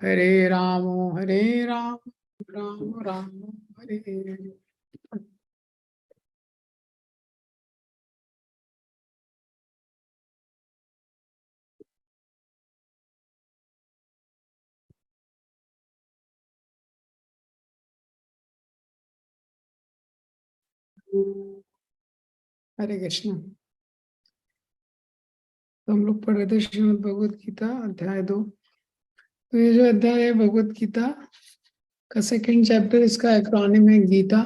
हरे राम राम राम हरे हरे। हरे कृष्ण। तो हम लोग पढ़ रहे थे श्रीमद् भगवत गीता अध्याय 2। तो ये जो अध्याय है भगवत गीता का सेकंड चैप्टर, इसका एक्रोनिम है गीता।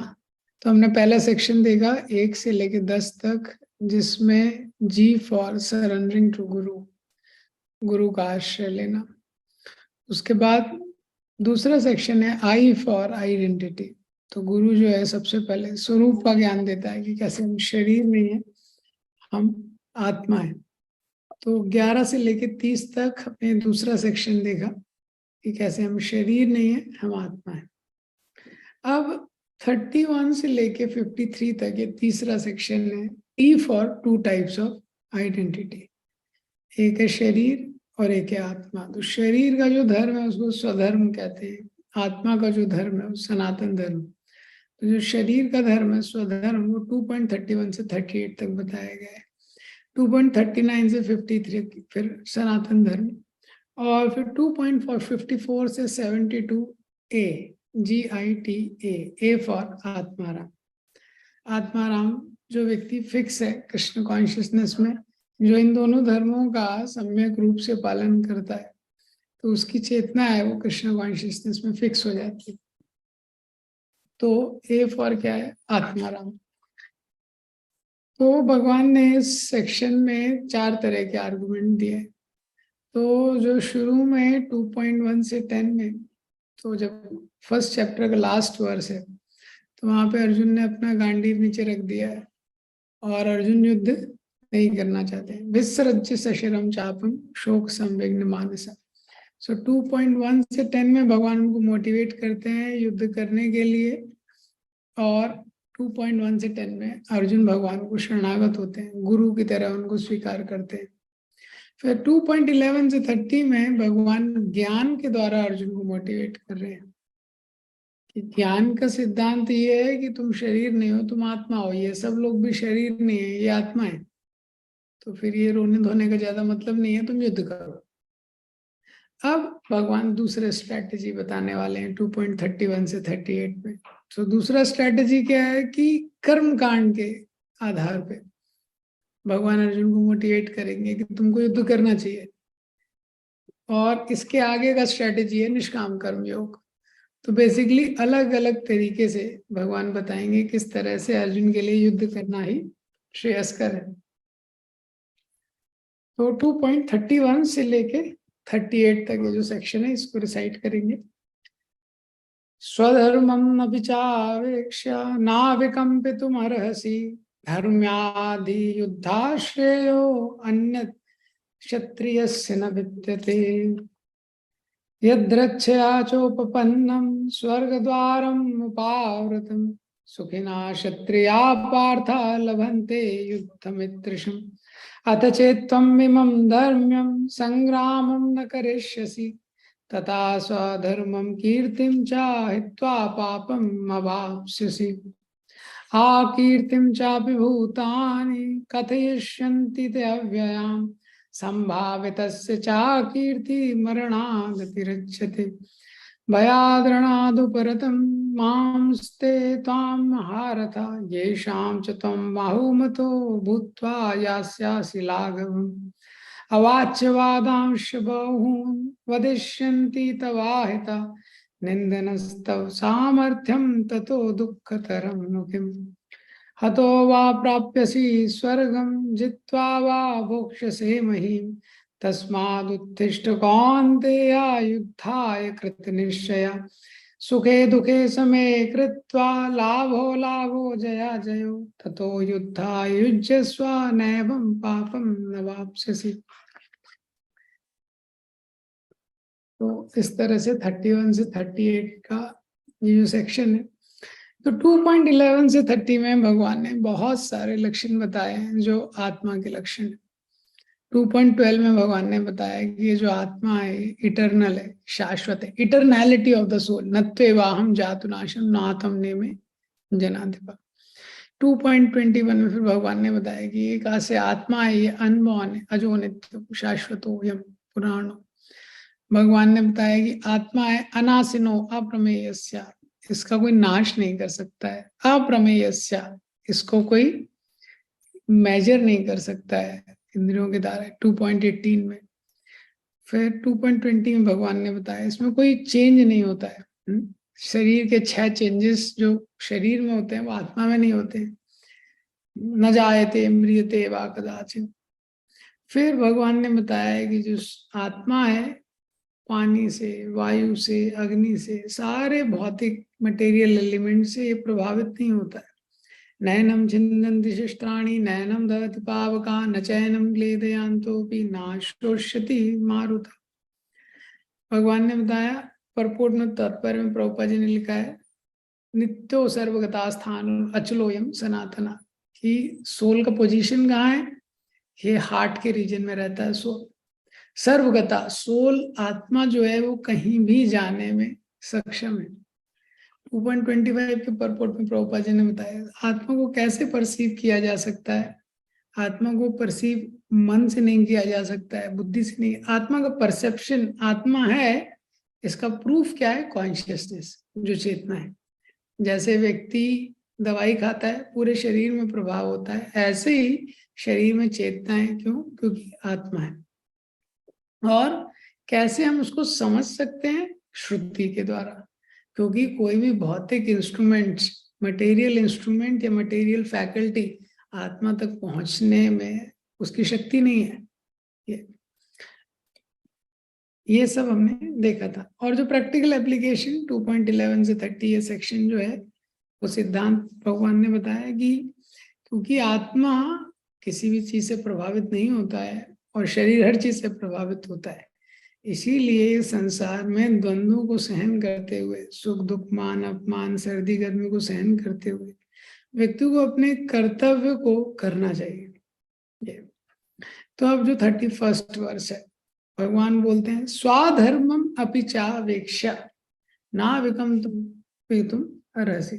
तो हमने पहला सेक्शन देखा 1 से लेके 10 तक, जिसमें जी फॉर सरेंडरिंग टू गुरु, गुरु का आश्रय लेना। उसके बाद दूसरा सेक्शन है आई फॉर आइडेंटिटी। तो गुरु जो है सबसे पहले स्वरूप का ज्ञान देता है कि कैसे हम शरीर नहीं है, हम आत्मा है। तो 11 से लेके 30 तक हमने दूसरा सेक्शन देखा कि कैसे हम शरीर नहीं है, हम आत्मा है। अब 31 से लेके 53 तक ये तीसरा सेक्शन है E for two types of identity. एक है शरीर और एक है आत्मा। तो शरीर का जो धर्म है उसको स्वधर्म कहते हैं, आत्मा का जो धर्म है वो सनातन धर्म। तो जो शरीर का धर्म है स्वधर्म, वो 2.31 से 38 तक बताया गया है। 2.39 से 53 फिर सनातन धर्म, और फिर 2.54 से 72 ए, GITA, A for Atmaram. Atmaram जो व्यक्ति फिक्स है कृष्ण कॉन्शियसनेस में, जो इन दोनों धर्मों का सम्यक रूप से पालन करता है, तो उसकी चेतना है वो कृष्ण कॉन्शियसनेस में फिक्स हो जाती है। तो ए फॉर क्या है? आत्माराम। तो भगवान ने इस सेक्शन में 4 तरह के आर्गुमेंट दिए। तो जो शुरू में 2.1 से 10 में, तो जब फर्स्ट चैप्टर का लास्ट वर्स है, तो वहां पे अर्जुन ने अपना गांडीव नीचे रख दिया है और अर्जुन युद्ध नहीं करना चाहते हैं। विसृज्य सशरम चापम शोक संविघ्न मानसा। सो 2.1 से 10 में भगवान उनको मोटिवेट करते हैं युद्ध करने के लिए, और 2.1 से 10 में अर्जुन भगवान को शरणागत होते हैं, गुरु की तरह उनको स्वीकार करते हैं। फिर 2.11 से 30 में भगवान ज्ञान के द्वारा अर्जुन को मोटिवेट कर रहे हैं कि ज्ञान का सिद्धांत ये है कि तुम शरीर नहीं हो, तुम आत्मा हो। ये सब लोग भी शरीर नहीं है, ये आत्मा है। तो फिर ये रोने धोने का ज्यादा मतलब नहीं है, तुम युद्ध करो। अब भगवान दूसरे स्ट्रेटेजी बताने वाले हैं 2.31 से 38 में। तो दूसरा स्ट्रेटेजी क्या है कि कर्म कांड के आधार पे भगवान अर्जुन को मोटिवेट करेंगे कि तुमको युद्ध करना चाहिए। और इसके आगे का स्ट्रेटेजी है निष्काम कर्म योग। तो बेसिकली अलग अलग तरीके से भगवान बताएंगे किस तरह से अर्जुन के लिए युद्ध करना ही श्रेयस्कर है। तो 2.31 से लेके 38 तक ये जो सेक्शन है इसको रिसाइट करेंगे। स्वधर्मम अभिचावेक्ष्य नाविकम्पितुमर्हसि धर्म्याधि युद्धाश्रेयो अन्य क्षत्रियस्य न विद्यते। यद्रच्छया चोपपन्नं स्वर्गद्वारम् उपावृतं सुखिना क्षत्रिया पार्थ लभन्ते युद्धमित्रिशम्। अथ चेत्त्वम् इमं धर्म्यं संग्रामं न करिष्यसि तथा स्वधर्मं कीर्तिं च हित्वा पापम् अवाप्स्यसि। आकीर्तिं चापि भूतानि कथयिष्यन्ति ते अव्ययाम् संभावितस्य चाकीर्ति मरणागतिरच्यते। भयाद्रणादुपरतं मांस्ते त्वां हारथा येषां च त्वं बाहुमतो भूत्वा यास्यासि लाघवम्। अवाच्यवादांश बहून् वदिष्यन्ति तवाहिता निन्दनस्तव सामर्थ्यं ततो दुःखतरं नु किम्। हतो वा प्राप्यसि स्वर्गं जित्वा वा भोक्ष्यसे महीम्। तस्मादुत्थिष्ठ कौन्तेय युद्धाय कृतनिश्चया। सुखे दुखे समे कृत्वा लाभो लाभो जया जयो ततो युद्धाय युज्यस्व नैवं पापं न वाप्स्यसि। तो इस तरह से 31 से 38 का ये जो सेक्शन है, तो 2.11 से 30 में भगवान ने बहुत सारे लक्षण बताए हैं जो आत्मा के लक्षण हैं। 2.12 में भगवान ने बताया कि ये जो आत्मा है इटर्नल है, शाश्वत है, इटर्नैलिटी ऑफ द सोल, नत्वेवाहम जातु नाशम नाथम नेमे जनाधिपा। 2.21 में फिर भगवान ने बताया कि ये कहा से आत्मा है, ये अनबॉर्न है, अजो नित्य शाश्वतो यम पुराणो। भगवान ने बताया कि आत्मा है अनासिनो अप्रमेयस्या, इसका कोई नाश नहीं कर सकता है, अप्रमेयस्या, इसको कोई मेजर नहीं कर सकता है इंद्रियों के द्वारा। 2.18 में फिर 2.20 में भगवान ने बताया इसमें कोई चेंज नहीं होता है। शरीर के 6 चेंजेस जो शरीर में होते हैं वो आत्मा में नहीं होते हैं। न जायते म्रियते वा कदाचित। फिर भगवान ने बताया कि जो आत्मा है पानी से, वायु से, अग्नि से, सारे भौतिक मटेरियल एलिमेंट से ये प्रभावित नहीं होता है। नयनम छिन्दन्ति शस्त्राणि नयनम दहति पावका न चैनम क्लेदयांतोपि नाशोष्यति मारुता। भगवान ने बताया परपोर्ट में तात्पर्य में प्रभुपाद जी ने लिखा है नित्यो सर्वगता स्थान अचलोयम सनातना, कि सोल का पोजीशन कहाँ है, ये हार्ट के रीजन में रहता है सोल। सर्वगता, सोल आत्मा जो है वो कहीं भी जाने में सक्षम है। 2.25 के परपोर्ट में प्रभुपाद जी ने बताया आत्मा को कैसे परसीव किया जा सकता है। आत्मा को परसीव मन से नहीं किया जा सकता है, बुद्धि से नहीं। आत्मा का परसेप्शन, आत्मा है, इसका प्रूफ क्या है, कॉन्शियसनेस, जो चेतना है। जैसे व्यक्ति दवाई खाता है पूरे शरीर में प्रभाव होता है, ऐसे ही शरीर में चेतना है। क्यों? क्योंकि आत्मा है। और कैसे हम उसको समझ सकते हैं? श्रुति के द्वारा। क्योंकि कोई भी भौतिक इंस्ट्रूमेंट, मटेरियल इंस्ट्रूमेंट या मटेरियल फैकल्टी आत्मा तक पहुंचने में उसकी शक्ति नहीं है। ये सब हमने देखा था। और जो प्रैक्टिकल एप्लीकेशन 2.11 से 30 ये सेक्शन जो है वो सिद्धांत भगवान ने बताया कि क्योंकि आत्मा किसी भी चीज से प्रभावित नहीं होता है और शरीर हर चीज से प्रभावित होता है, इसीलिए संसार में द्वंद्वों को सहन करते हुए, सुख दुख, मान अपमान, सर्दी गर्मी को सहन करते हुए व्यक्ति को अपने कर्तव्य को करना चाहिए। तो अब जो 31st वर्ष है, भगवान बोलते हैं स्वाधर्मम अपि चावेक्षा नाविकम तुम अर्हसि।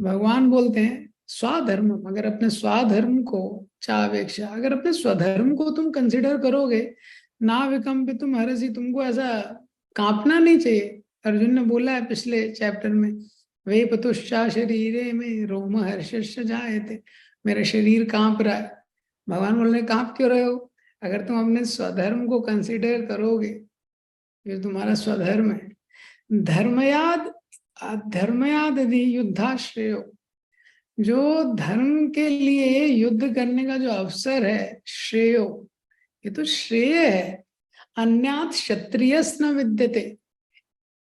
भगवान बोलते हैं स्वाधर्मम, अगर अपने स्वाधर्म को चावेक्षा, अगर अपने स्वधर्म को तुम कंसिडर करोगे, नाविकम भी तुम अर्हसि, तुमको ऐसा कांपना नहीं चाहिए। अर्जुन ने बोला है पिछले चैप्टर में, वे पतुश्चा शरीरे में रोम हर्ष जायते, मेरा शरीर कांप रहा है। भगवान बोल रहे कांप क्यों रहे हो? अगर तुम अपने स्वधर्म को कंसिडर करोगे, ये तुम्हारा स्वधर्म है। धर्मयाद धर्मयाद यदि युद्धाश्रय, जो धर्म के लिए युद्ध करने का जो अवसर है, श्रेयो, ये तो श्रेय है। अन्यात क्षत्रियस न विद्यते,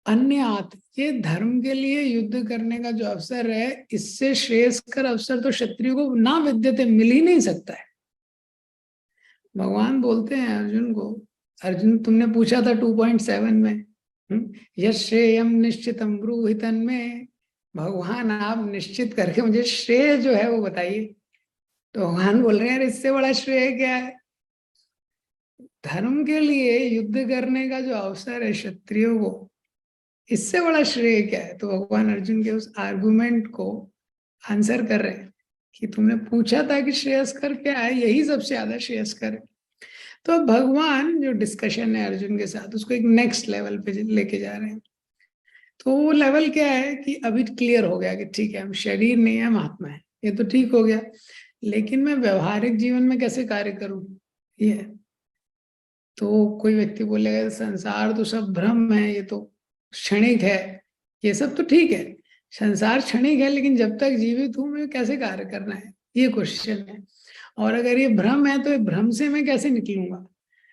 अन्यात, ये धर्म के लिए युद्ध करने का जो अवसर है, इससे श्रेयस्कर अवसर तो क्षत्रियो को ना विद्यते, मिल ही नहीं सकता है। भगवान बोलते हैं अर्जुन को, अर्जुन तुमने पूछा था 2.7 में, यश्रेयम निश्चितम ब्रूहितन में, भगवान आप निश्चित करके मुझे श्रेय जो है वो बताइए। तो भगवान बोल रहे हैं इससे बड़ा श्रेय क्या है? धर्म के लिए युद्ध करने का जो अवसर है क्षत्रियो को, इससे बड़ा श्रेय क्या है? तो भगवान अर्जुन के उस आर्गुमेंट को आंसर कर रहे हैं कि तुमने पूछा था कि श्रेयस्कर क्या है, यही सबसे ज्यादा श्रेयस्कर है। तो भगवान जो डिस्कशन है अर्जुन के साथ, उसको एक नेक्स्ट लेवल पे लेके जा रहे हैं। तो वो लेवल क्या है कि अभी क्लियर हो गया कि ठीक है हम शरीर नहीं है, हम आत्मा है, ये तो ठीक हो गया, लेकिन मैं व्यवहारिक जीवन में कैसे कार्य करूं? ये तो कोई व्यक्ति बोलेगा संसार तो सब भ्रम है, ये तो क्षणिक है, ये सब तो ठीक है, संसार क्षणिक है, लेकिन जब तक जीवित हूं मैं कैसे कार्य करना है, ये क्वेश्चन है। और अगर ये भ्रम है तो ये भ्रम से मैं कैसे निकलूंगा?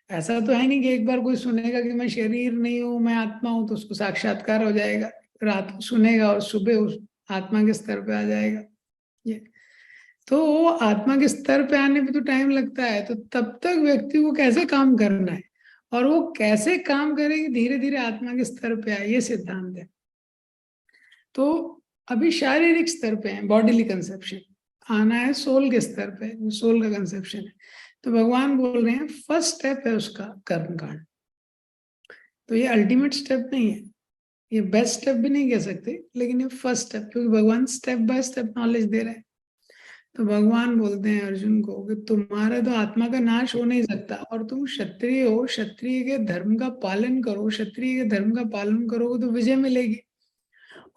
ऐसा तो है नहीं कि एक बार कोई सुनेगा कि मैं शरीर नहीं हूं, मैं आत्मा हूं, तो उसको साक्षात्कार हो जाएगा। रात को सुनेगा और सुबह उस आत्मा के स्तर पे आ जाएगा। ये तो आत्मा के स्तर पे आने पे तो टाइम लगता है। तो तब तक व्यक्ति को कैसे काम करना है और वो कैसे काम करेगी, धीरे धीरे आत्मा के स्तर पे आए, ये सिद्धांत है। तो अभी शारीरिक स्तर पे है, बॉडीली कंसेप्शन, आना है सोल के स्तर पे, सोल का कंसेप्शन है। तो भगवान बोल रहे हैं फर्स्ट स्टेप है उसका कर्म कांड। तो ये अल्टीमेट स्टेप नहीं है, ये बेस्ट स्टेप भी नहीं कह सकते, लेकिन ये फर्स्ट स्टेप, क्योंकि भगवान स्टेप बाय स्टेप नॉलेज दे रहे हैं। तो भगवान बोलते हैं अर्जुन को कि तुम्हारा तो आत्मा का नाश हो नहीं सकता, और तुम क्षत्रिय हो, क्षत्रिय के धर्म का पालन करो, क्षत्रिय के धर्म का पालन करोगे तो विजय मिलेगी।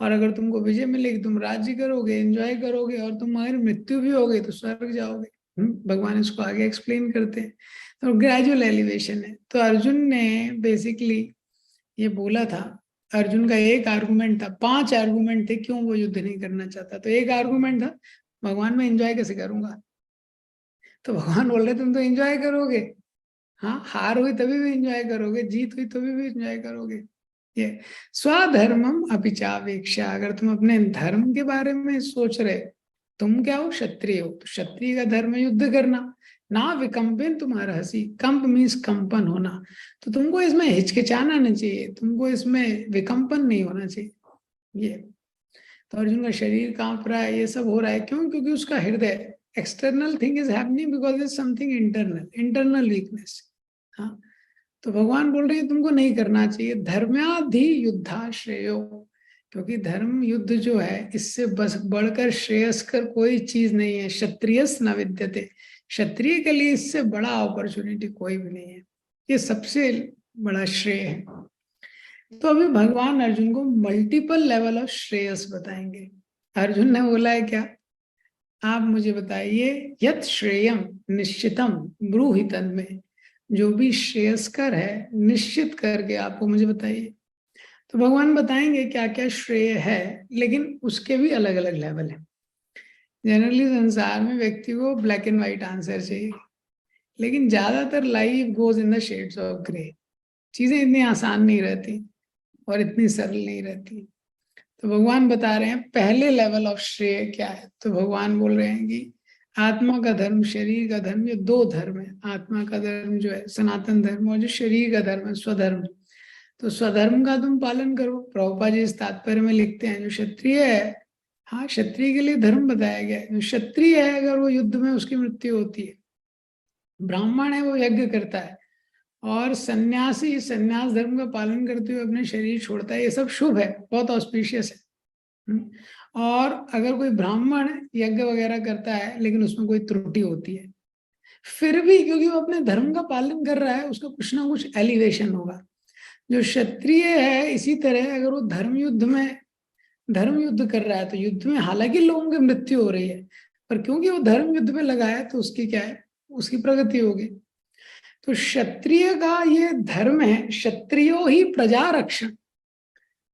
और अगर तुमको विजय मिलेगी, तुम राज्य करोगे, एंजॉय करोगे, और तुम्हारी मृत्यु भी हो गई तो स्वर्ग जाओगे। भगवान इसको आगे एक्सप्लेन करते हैं। तो ग्रेजुअल एलिवेशन है। तो अर्जुन ने बेसिकली ये बोला था, अर्जुन का एक आर्गुमेंट था, 5 आर्गुमेंट थे क्यों वो युद्ध नहीं करना चाहता। तो एक आर्गुमेंट था, भगवान मैं एंजॉय कैसे करूंगा। तो भगवान बोल रहे तुम तो एंजॉय करोगे, हाँ, हार हुई तभी भी एंजॉय करोगे, जीत हुई तभी भी एंजॉय करोगे। ये स्वधर्मम अपिचावेक्षा, अगर तुम अपने धर्म के बारे में सोच रहे, तुम क्या हो, क्षत्रिय हो, तो क्षत्रिय का धर्म है युद्ध करना। ना विकम्पन तुम्हारा हंसी, कंप मीन्स कंपन होना, तो तुमको इसमें हिचकिचाना नहीं चाहिए, तुमको इसमें विकम्पन नहीं होना चाहिए। ये तो अर्जुन का शरीर कांप रहा है, ये सब हो रहा है, क्यों, क्योंकि उसका हृदय, external thing is happening because is something internal, internal weakness. हाँ, तो भगवान बोल रहे हैं तुमको नहीं करना चाहिए। धर्म्याधि युद्धा श्रेयो, क्योंकि धर्म युद्ध जो है इससे बस बढ़कर श्रेयस्कर कोई चीज नहीं है। क्षत्रियस न विद्यते, क्षत्रिय के लिए इससे बड़ा अपॉर्चुनिटी कोई भी नहीं है, ये सबसे बड़ा श्रेय है। तो अभी भगवान अर्जुन को मल्टीपल लेवल ऑफ श्रेयस बताएंगे। अर्जुन ने बोला है क्या, आप मुझे बताइए, यत श्रेयम निश्चितम ब्रूहि तन्मे, जो भी श्रेयस्कर है निश्चित करके आपको मुझे बताइए। तो भगवान बताएंगे क्या क्या श्रेय है, लेकिन उसके भी अलग अलग लेवल है। जनरली संसार में व्यक्ति को ब्लैक एंड व्हाइट आंसर चाहिए, लेकिन ज्यादातर life goes in the shades of grey. चीजें इतनी आसान नहीं रहती और इतनी सरल नहीं रहती। तो भगवान बता रहे हैं पहले लेवल ऑफ श्रेय क्या है। तो भगवान बोल रहे हैं कि आत्मा का धर्म, शरीर का धर्म, ये 2 धर्म है। आत्मा का धर्म जो है सनातन धर्म, और जो शरीर का धर्म है स्वधर्म। तो स्वधर्म का तुम पालन करो। प्रभुपाद जी इस तात्पर्य में लिखते हैं, जो क्षत्रिय है, हाँ, क्षत्रिय के लिए धर्म बताया गया है। जो क्षत्रिय है अगर वो युद्ध में उसकी मृत्यु होती है, ब्राह्मण है वो यज्ञ करता है, और सन्यासी संन्यास धर्म का पालन करते हुए अपने शरीर छोड़ता है, ये सब शुभ है, बहुत ऑस्पिशियस है। और अगर कोई ब्राह्मण यज्ञ वगैरह करता है लेकिन उसमें कोई त्रुटि होती है, फिर भी क्योंकि वो अपने धर्म का पालन कर रहा है, उसका कुछ ना कुछ एलिवेशन होगा। जो क्षत्रिय है इसी तरह अगर वो धर्म युद्ध कर रहा है, तो युद्ध में हालांकि लोगों की मृत्यु हो रही है, पर क्योंकि वो धर्म युद्ध में लगा है तो उसकी क्या है, उसकी प्रगति होगी। तो क्षत्रिय का ये धर्म है, क्षत्रियो ही प्रजा रक्षण।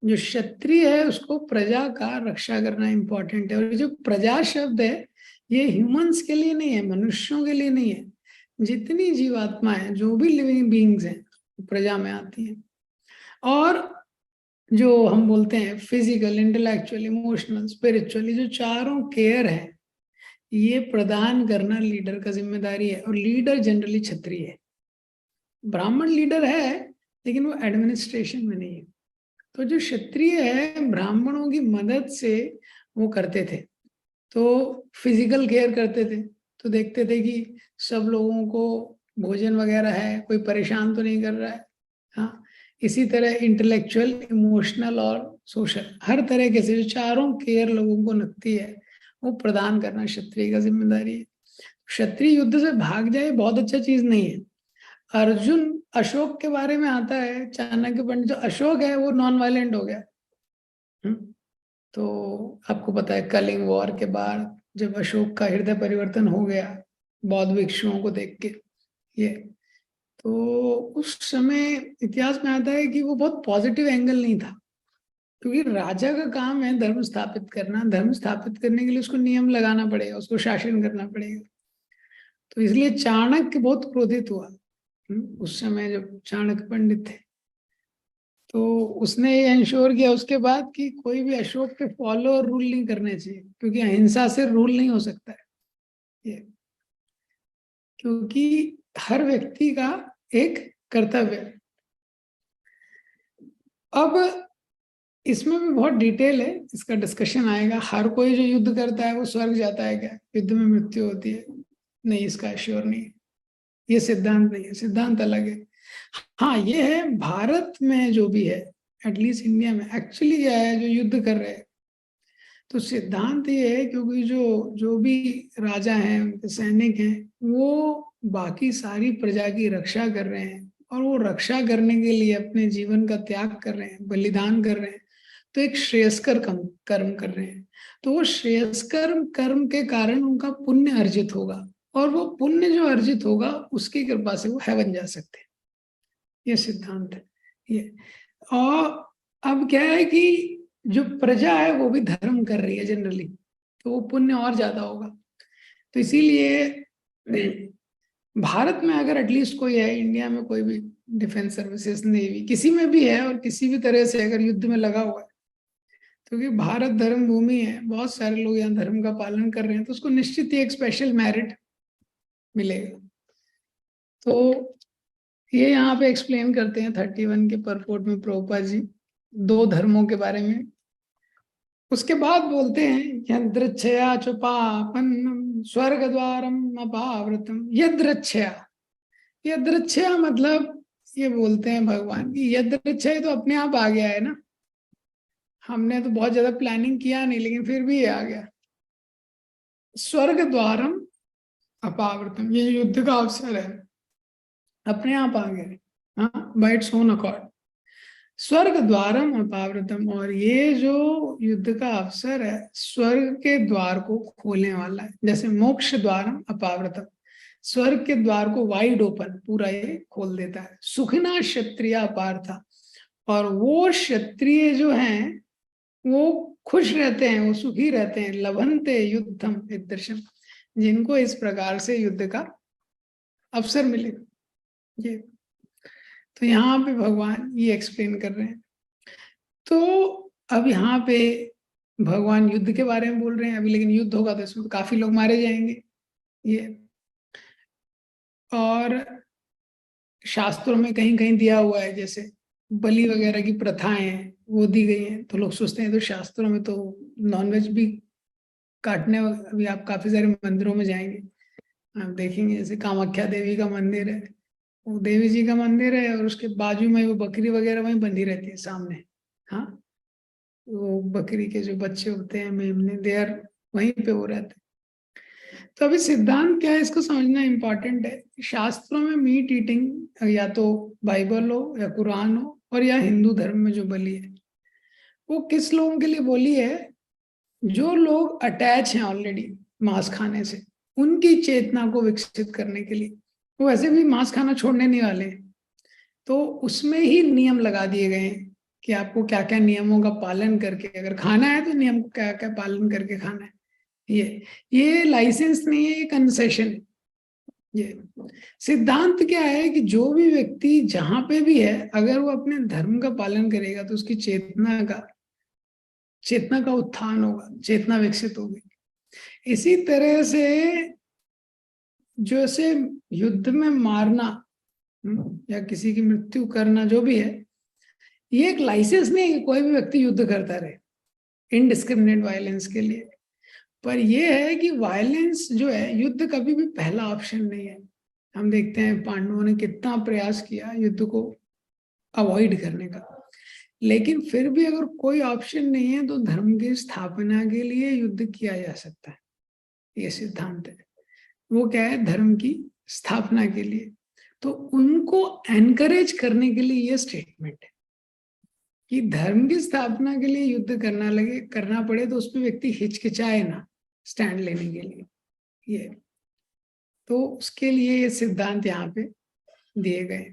जो क्षत्रिय है उसको प्रजा का रक्षा करना इंपॉर्टेंट है। और जो प्रजा शब्द है ये ह्यूमंस के लिए नहीं है, मनुष्यों के लिए नहीं है, जितनी जीवात्मा है, जो भी लिविंग बीइंग्स हैं, प्रजा में आती हैं। और जो हम बोलते हैं फिजिकल, इंटेलेक्चुअल, इमोशनल, स्पिरिचुअली, जो चारों केयर है, ये प्रदान करना लीडर का जिम्मेदारी है। और लीडर जनरली क्षत्रिय है। ब्राह्मण लीडर है लेकिन वो एडमिनिस्ट्रेशन में नहीं है। तो जो क्षत्रिय है ब्राह्मणों की मदद से वो करते थे, तो फिजिकल केयर करते थे, तो देखते थे कि सब लोगों को भोजन वगैरह है, कोई परेशान तो नहीं कर रहा है। हाँ, इसी तरह इंटेलेक्चुअल, इमोशनल और सोशल, हर तरह के से जो चारों केयर लोगों को लगती है वो प्रदान करना क्षत्रिय का जिम्मेदारी है। क्षत्रिय युद्ध से भाग जाए बहुत अच्छा चीज नहीं है। अर्जुन अशोक के बारे में आता है, चाणक्य पंडित, जो अशोक है वो नॉन वायलेंट हो गया। तो आपको पता है कलिंग वॉर के बाद जब अशोक का हृदय परिवर्तन हो गया बौद्ध भिक्षुओं को देख के, ये तो उस समय इतिहास में आता है कि वो बहुत पॉजिटिव एंगल नहीं था, क्योंकि राजा का काम है धर्म स्थापित करना। धर्म स्थापित करने के लिए उसको नियम लगाना पड़ेगा, उसको शासन करना पड़ेगा। तो इसलिए चाणक्य बहुत क्रोधित हुआ उस समय जब चाणक्य पंडित थे। तो उसने ये इंश्योर किया उसके बाद कि कोई भी अशोक के फॉलो और रूल नहीं करने चाहिए, क्योंकि अहिंसा से रूल नहीं हो सकता है ये, क्योंकि हर व्यक्ति का एक कर्तव्य है। अब इसमें भी बहुत डिटेल है, इसका डिस्कशन आएगा। हर कोई जो युद्ध करता है वो स्वर्ग जाता है क्या, युद्ध में मृत्यु होती है? नहीं, इसका श्योर नहीं है। ये सिद्धांत नहीं है, सिद्धांत अलग है। हाँ ये है भारत में जो भी है, एटलीस्ट इंडिया में एक्चुअली क्या है जो युद्ध कर रहे हैं, तो सिद्धांत ये है क्योंकि जो जो भी राजा हैं उनके सैनिक हैं वो बाकी सारी प्रजा की रक्षा कर रहे हैं, और वो रक्षा करने के लिए अपने जीवन का त्याग कर रहे हैं, बलिदान कर रहे हैं, तो एक श्रेयस्कर कर्म कर रहे हैं। तो वो श्रेयस्कर कर्म के कारण उनका पुण्य अर्जित होगा, और वो पुण्य जो अर्जित होगा उसकी कृपा से वो हेवन जा सकते हैं। ये सिद्धांत है ये। और अब क्या है कि जो प्रजा है वो भी धर्म कर रही है जनरली, तो वो पुण्य और ज्यादा होगा। तो इसीलिए भारत में अगर एटलीस्ट कोई है, इंडिया में कोई भी डिफेंस सर्विसेज, नेवी, किसी में भी है और किसी भी तरह से अगर युद्ध में लगा हुआ है, क्योंकि भारत धर्म भूमि है, बहुत सारे लोग यहाँ धर्म का पालन कर रहे हैं, तो उसको निश्चित ही एक स्पेशल मेरिट मिलेगा। तो ये यहाँ पे एक्सप्लेन करते हैं 31 के परपोर्ट में प्रभुपाद जी दो धर्मों के बारे में। उसके बाद बोलते हैं यदृच्छया च पापन्नम स्वर्ग द्वारम अपावृतम। यदृच्छया, यदृच्छया मतलब ये बोलते हैं भगवान की यदृच्छया तो अपने आप आ गया है ना, हमने तो बहुत ज्यादा प्लानिंग किया नहीं लेकिन फिर भी ये आ गया। स्वर्ग द्वारम अपावृतम, ये युद्ध का अवसर है, अपने आप आ गए, हाँ, बाय इट्स ओन अकॉर्ड। स्वर्ग द्वारम अपावृतम, और ये जो युद्ध का अवसर है स्वर्ग के द्वार को खोलने वाला है। जैसे मोक्ष द्वारम अपावृतम, स्वर्ग के द्वार को वाइड ओपन पूरा ये खोल देता है। सुखिना क्षत्रिय पार्था, और वो क्षत्रिय जो हैं वो खुश रहते हैं, वो सुखी रहते हैं। लभंते युद्धम ईदृशम, जिनको इस प्रकार से युद्ध का अवसर मिलेगा। ये तो यहाँ पे भगवान ये एक्सप्लेन कर रहे हैं। तो अब यहाँ पे भगवान युद्ध के बारे में बोल रहे हैं अभी, लेकिन युद्ध होगा तो इसमें तो काफी लोग मारे जाएंगे ये। और शास्त्रों में कहीं कहीं दिया हुआ है, जैसे बलि वगैरह की प्रथाएं हैं वो दी गई हैं, तो लोग सोचते हैं तो शास्त्रों में तो नॉनवेज भी काटने। अभी आप काफी सारे मंदिरों में जाएंगे, आप देखेंगे जैसे कामाख्या देवी का मंदिर है, वो देवी जी का मंदिर है और उसके बाजू में वो बकरी वगैरह वहीं बंधी रहती है सामने। हाँ, वो बकरी के जो बच्चे होते हैं मेमने, दे आर वहीं पे वो रहते हैं। तो अभी सिद्धांत क्या है इसको समझना इम्पोर्टेंट है। शास्त्रों में मीट ईटिंग या तो बाइबल हो या कुरान हो और या हिंदू धर्म में जो बोली है वो किस लोगों के लिए बोली है, जो लोग अटैच हैं ऑलरेडी मांस खाने से, उनकी चेतना को विकसित करने के लिए। वो वैसे भी मांस खाना छोड़ने नहीं वाले हैं, तो उसमें ही नियम लगा दिए गए हैं कि आपको क्या क्या नियमों का पालन करके अगर खाना है तो नियम को क्या क्या पालन करके खाना है। ये लाइसेंस नहीं है, ये कंसेशन। ये सिद्धांत क्या है कि जो भी व्यक्ति जहां पे भी है अगर वो अपने धर्म का पालन करेगा तो उसकी चेतना का उत्थान होगा, चेतना विकसित होगी। इसी तरह से जैसे युद्ध में मारना या किसी की मृत्यु करना जो भी है, ये एक लाइसेंस नहीं है कि कोई भी व्यक्ति युद्ध करता रहे इनडिस्क्रिमिनेट वायलेंस के लिए। पर यह है कि वायलेंस जो है, युद्ध कभी भी पहला ऑप्शन नहीं है। हम देखते हैं पांडवों ने कितना प्रयास किया युद्ध को अवॉइड करने का, लेकिन फिर भी अगर कोई ऑप्शन नहीं है तो धर्म की स्थापना के लिए युद्ध किया जा सकता है। ये सिद्धांत है। वो क्या है, धर्म की स्थापना के लिए। तो उनको एनकरेज करने के लिए ये स्टेटमेंट है कि धर्म की स्थापना के लिए युद्ध करना पड़े तो उसमें व्यक्ति हिचकिचाए ना स्टैंड लेने के लिए। ये तो उसके लिए ये सिद्धांत यहाँ पे दिए गए।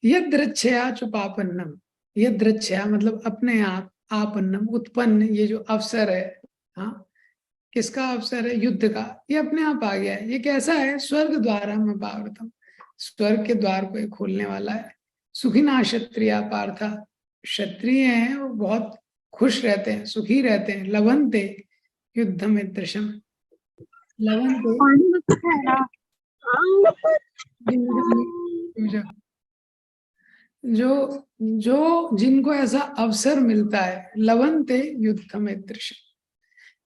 यदृच्छया चुपापन्नम, यदृच्छया मतलब अपने आप, आपन्नम उत्पन्न, ये जो अवसर है, हाँ, किसका अवसर है, युद्ध का, ये अपने आप आ गया है। ये कैसा है, स्वर्ग द्वारा में पावृतम, स्वर्ग के द्वार को ये खोलने वाला है। सुखिना क्षत्रिय पार्था, क्षत्रिय हैं वो बहुत खुश रहते हैं, सुखी रहते हैं। लवंते युद्ध में दृश्यम, लवंते जो जो जिनको ऐसा अवसर मिलता है, लवंते युद्ध में दृश्य,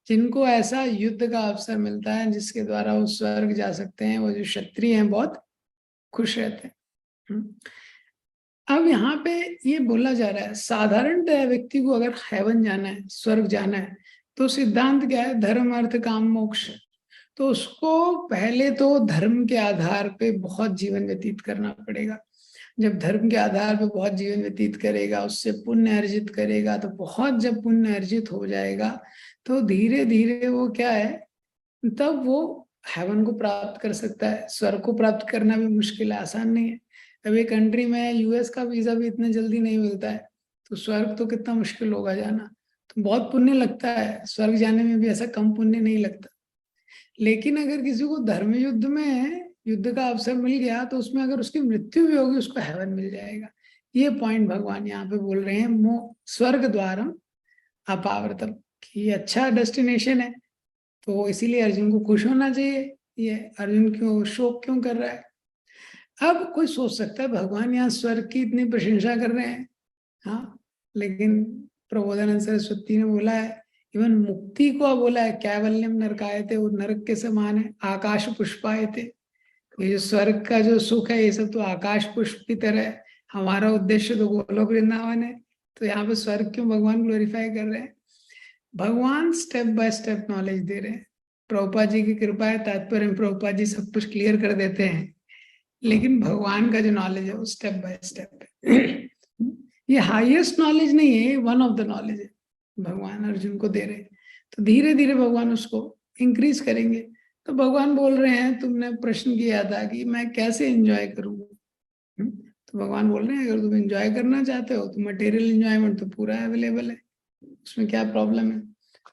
जिनको ऐसा युद्ध का अवसर मिलता है जिसके द्वारा वो स्वर्ग जा सकते हैं, वो जो क्षत्रिय हैं बहुत खुश रहते हैं। अब यहाँ पे ये बोला जा रहा है साधारणतः व्यक्ति को अगर हेवन जाना है, स्वर्ग जाना है, तो सिद्धांत क्या है, धर्म अर्थ काम मोक्ष। तो उसको पहले तो धर्म के आधार पे बहुत जीवन व्यतीत करना पड़ेगा। जब धर्म के आधार पे बहुत जीवन व्यतीत करेगा, उससे पुण्य अर्जित करेगा, तो बहुत जब पुण्य अर्जित हो जाएगा तो धीरे धीरे वो क्या है, तब वो हेवन को प्राप्त कर सकता है। स्वर्ग को प्राप्त करना भी मुश्किल है, आसान नहीं है। अब एक कंट्री में यूएस का वीजा भी इतने जल्दी नहीं मिलता है, तो स्वर्ग तो कितना मुश्किल होगा जाना। तो बहुत पुण्य लगता है, स्वर्ग जाने में भी ऐसा कम पुण्य नहीं लगता। लेकिन अगर किसी को धर्म युद्ध में युद्ध का अवसर मिल गया, तो उसमें अगर उसकी मृत्यु भी होगी, उसको हेवन मिल जाएगा। ये पॉइंट भगवान यहाँ पे बोल रहे हैं, स्वर्ग द्वारम अपावृतम, कि अच्छा डेस्टिनेशन है। तो इसीलिए अर्जुन को खुश होना चाहिए। ये अर्जुन क्यों शोक क्यों कर रहा है? अब कोई सोच सकता है भगवान यहाँ स्वर्ग की इतनी प्रशंसा कर रहे हैं, हाँ, लेकिन प्रबोधानंद सरस्वती ने बोला है, इवन मुक्ति को बोला है, कैवल्यम नरकायते, वो नरक के समान है, आकाश पुष्पायते। ये जो स्वर्ग का जो सुख है, ये सब तो आकाश पुष्प की तरह है। हमारा उद्देश्य तो गोलोक वृंदावन है। तो यहाँ पे स्वर्ग क्यों भगवान ग्लोरीफाई कर रहे हैं? भगवान स्टेप बाय स्टेप नॉलेज दे रहे हैं। प्रभुपाद जी की कृपा है, तात्पर्य प्रभुपाद जी सब कुछ क्लियर कर देते हैं, लेकिन भगवान का जो नॉलेज है वो स्टेप बाय स्टेप है। ये हाईएस्ट नॉलेज नहीं है, वन ऑफ द नॉलेज है, भगवान अर्जुन को दे रहे हैं। तो धीरे धीरे भगवान उसको इंक्रीज करेंगे। तो भगवान बोल रहे हैं, तुमने प्रश्न किया था कि मैं कैसे एंजॉय करूंगा, तो भगवान बोल रहे हैं अगर तुम एंजॉय करना चाहते हो तो मटेरियल एंजॉयमेंट तो पूरा अवेलेबल है, उसमें क्या प्रॉब्लम है?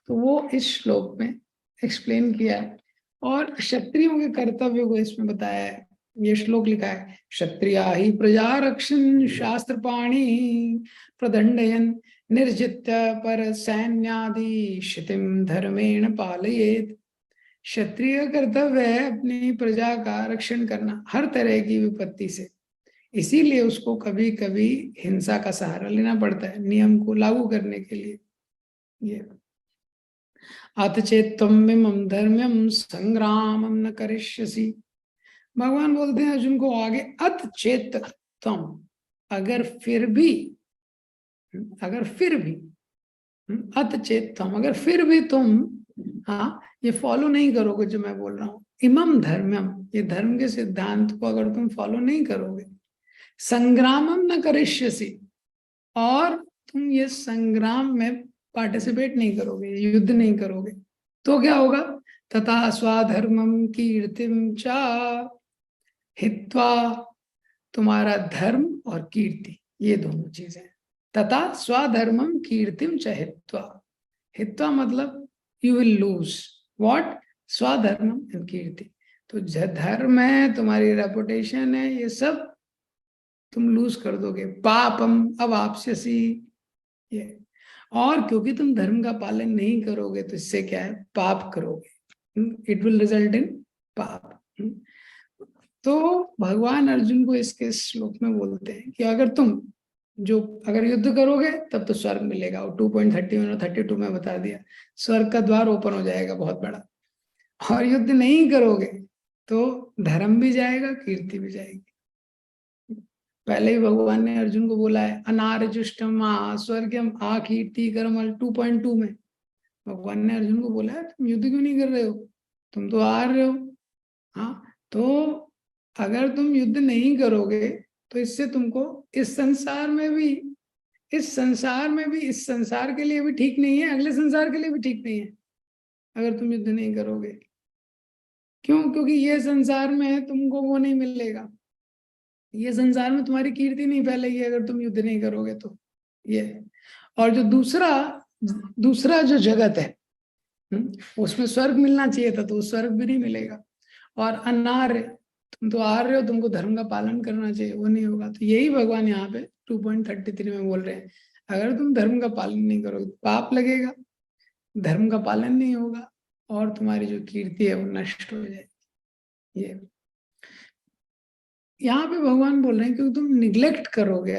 तो वो इस श्लोक में एक्सप्लेन किया है। और क्षत्रियों के कर्तव्य को इसमें बताया है। ये श्लोक लिखा है, क्षत्रिया ही प्रजा रक्षण शास्त्र पाणी प्रदंडयन निर्जित्य पर सैन्यादि क्षितिम धर्मेण पालयेत। क्षत्रिय कर्तव्य है अपनी प्रजा का रक्षण करना हर तरह की विपत्ति से। इसीलिए उसको कभी कभी हिंसा का सहारा लेना पड़ता है नियम को लागू करने के लिए। ये अथ चेत तम धर्म्यम संग्रामम न करिष्यसि। भगवान बोलते हैं अर्जुन को आगे, अथ चेत तम, अगर फिर भी, अथ चेत तम, अगर फिर भी तुम, हाँ, ये फॉलो नहीं करोगे जो मैं बोल रहा हूं, इमम धर्म्यम, ये धर्म के सिद्धांत को अगर तुम फॉलो नहीं करोगे, संग्रामम न करिष्यसि, और तुम ये संग्राम में पार्टिसिपेट नहीं करोगे, युद्ध नहीं करोगे, तो क्या होगा? तथा स्वाधर्मम कीर्तिम चा हित्वा, तुम्हारा धर्म और कीर्ति, ये दोनों चीजें, तथा स्वधर्मम कीर्तिम च हित्वा। हित्वा मतलब यू विल लूज व्हाट, स्वधर्मम एंड कीर्ति। तो धर्म है, तुम्हारी रेपुटेशन है, ये सब तुम लूज कर दोगे। पापम अवाप्स्यसि, ये, और क्योंकि तुम धर्म का पालन नहीं करोगे तो इससे क्या है, पाप करोगे, इट विल रिजल्ट इन पाप। तो भगवान अर्जुन को इसके श्लोक में बोलते हैं कि अगर तुम अगर युद्ध करोगे तब तो स्वर्ग मिलेगा। और 2.31 और 32 में बता दिया, स्वर्ग का द्वार ओपन हो जाएगा बहुत बड़ा। और युद्ध नहीं करोगे तो धर्म भी जाएगा, कीर्ति भी जाएगी। पहले ही भगवान ने अर्जुन को बोला है, अनार्जुष्टम स्वर्गम आ कीर्ति कर्मल 2.2 में भगवान ने अर्जुन को बोला है, तुम युद्ध क्यों नहीं कर रहे हो, तुम तो हार रहे हो। हाँ, तो अगर तुम युद्ध नहीं करोगे तो इससे तुमको इस संसार में भी, इस संसार के लिए भी ठीक नहीं है, अगले संसार के लिए भी ठीक नहीं है अगर तुम युद्ध नहीं करोगे। क्यों? क्योंकि ये संसार में तुमको वो नहीं मिलेगा, ये संसार में तुम्हारी कीर्ति नहीं फैलेगी अगर तुम युद्ध नहीं करोगे तो। ये, और जो दूसरा जो जगत है, उसमें स्वर्ग मिलना चाहिए था, तो वो स्वर्ग भी नहीं मिलेगा। और अनार्य, तुम तो आ रहे हो, तुमको धर्म का पालन करना चाहिए, वो नहीं होगा। तो यही भगवान यहाँ पे 2.33 में बोल रहे हैं, अगर तुम धर्म का पालन नहीं करोगे तो पाप लगेगा, धर्म का पालन नहीं होगा, और तुम्हारी जो कीर्ति है वो नष्ट हो जाएगी। ये यहाँ पे भगवान बोल रहे हैं क्योंकि तुम निग्लेक्ट करोगे,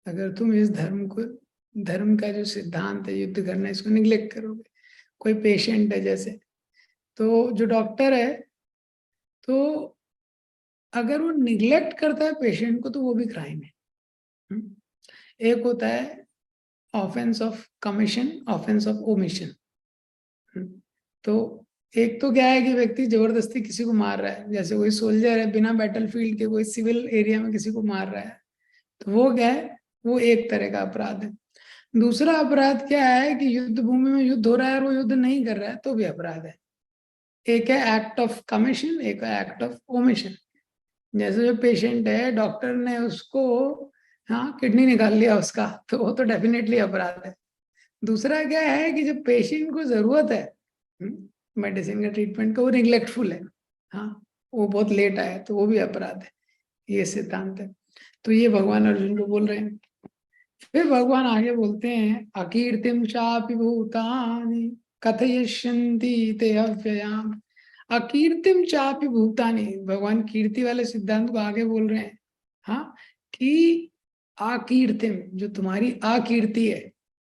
अगर तुम इस धर्म का जो सिद्धांत है युद्ध करना, इसको निग्लेक्ट करोगे। कोई पेशेंट है जैसे, तो जो डॉक्टर है, तो अगर वो निग्लेक्ट करता है पेशेंट को तो वो भी क्राइम है। एक होता है offence of commission, offence of omission. तो एक तो क्या है कि व्यक्ति जबरदस्ती किसी को मार रहा है, जैसे कोई सोल्जर है बिना बैटलफील्ड के कोई सिविल एरिया में किसी को मार रहा है, तो वो क्या है, वो एक तरह का अपराध है। दूसरा अपराध क्या है कि युद्ध भूमि में युद्ध हो रहा है और वो युद्ध नहीं कर रहा है तो भी अपराध है। एक है एक्ट ऑफ कमीशन, एक है एक्ट ऑफ ओमिशन। जैसे जो पेशेंट है, डॉक्टर ने उसको हाँ किडनी निकाल लिया उसका, तो वो तो डेफिनेटली अपराध है। दूसरा क्या है कि जब पेशेंट को जरूरत है मेडिसिन का, ट्रीटमेंट का, वो निग्लेक्टफुल है, हाँ वो बहुत लेट आया, तो वो भी अपराध है। ये सिद्धांत है। तो ये भगवान अर्जुन को बोल रहे हैं। फिर भगवान आगे बोलते हैं, अकीर्तिम चापि भूतानि कथयिष्यन्ति ते अव्ययाम। अकीर्तिम चापि भूतानि, भगवान कीर्ति वाले सिद्धांत को आगे बोल रहे हैं। हाँ, कि आकीर्तिम, जो तुम्हारी आकीर्ति है,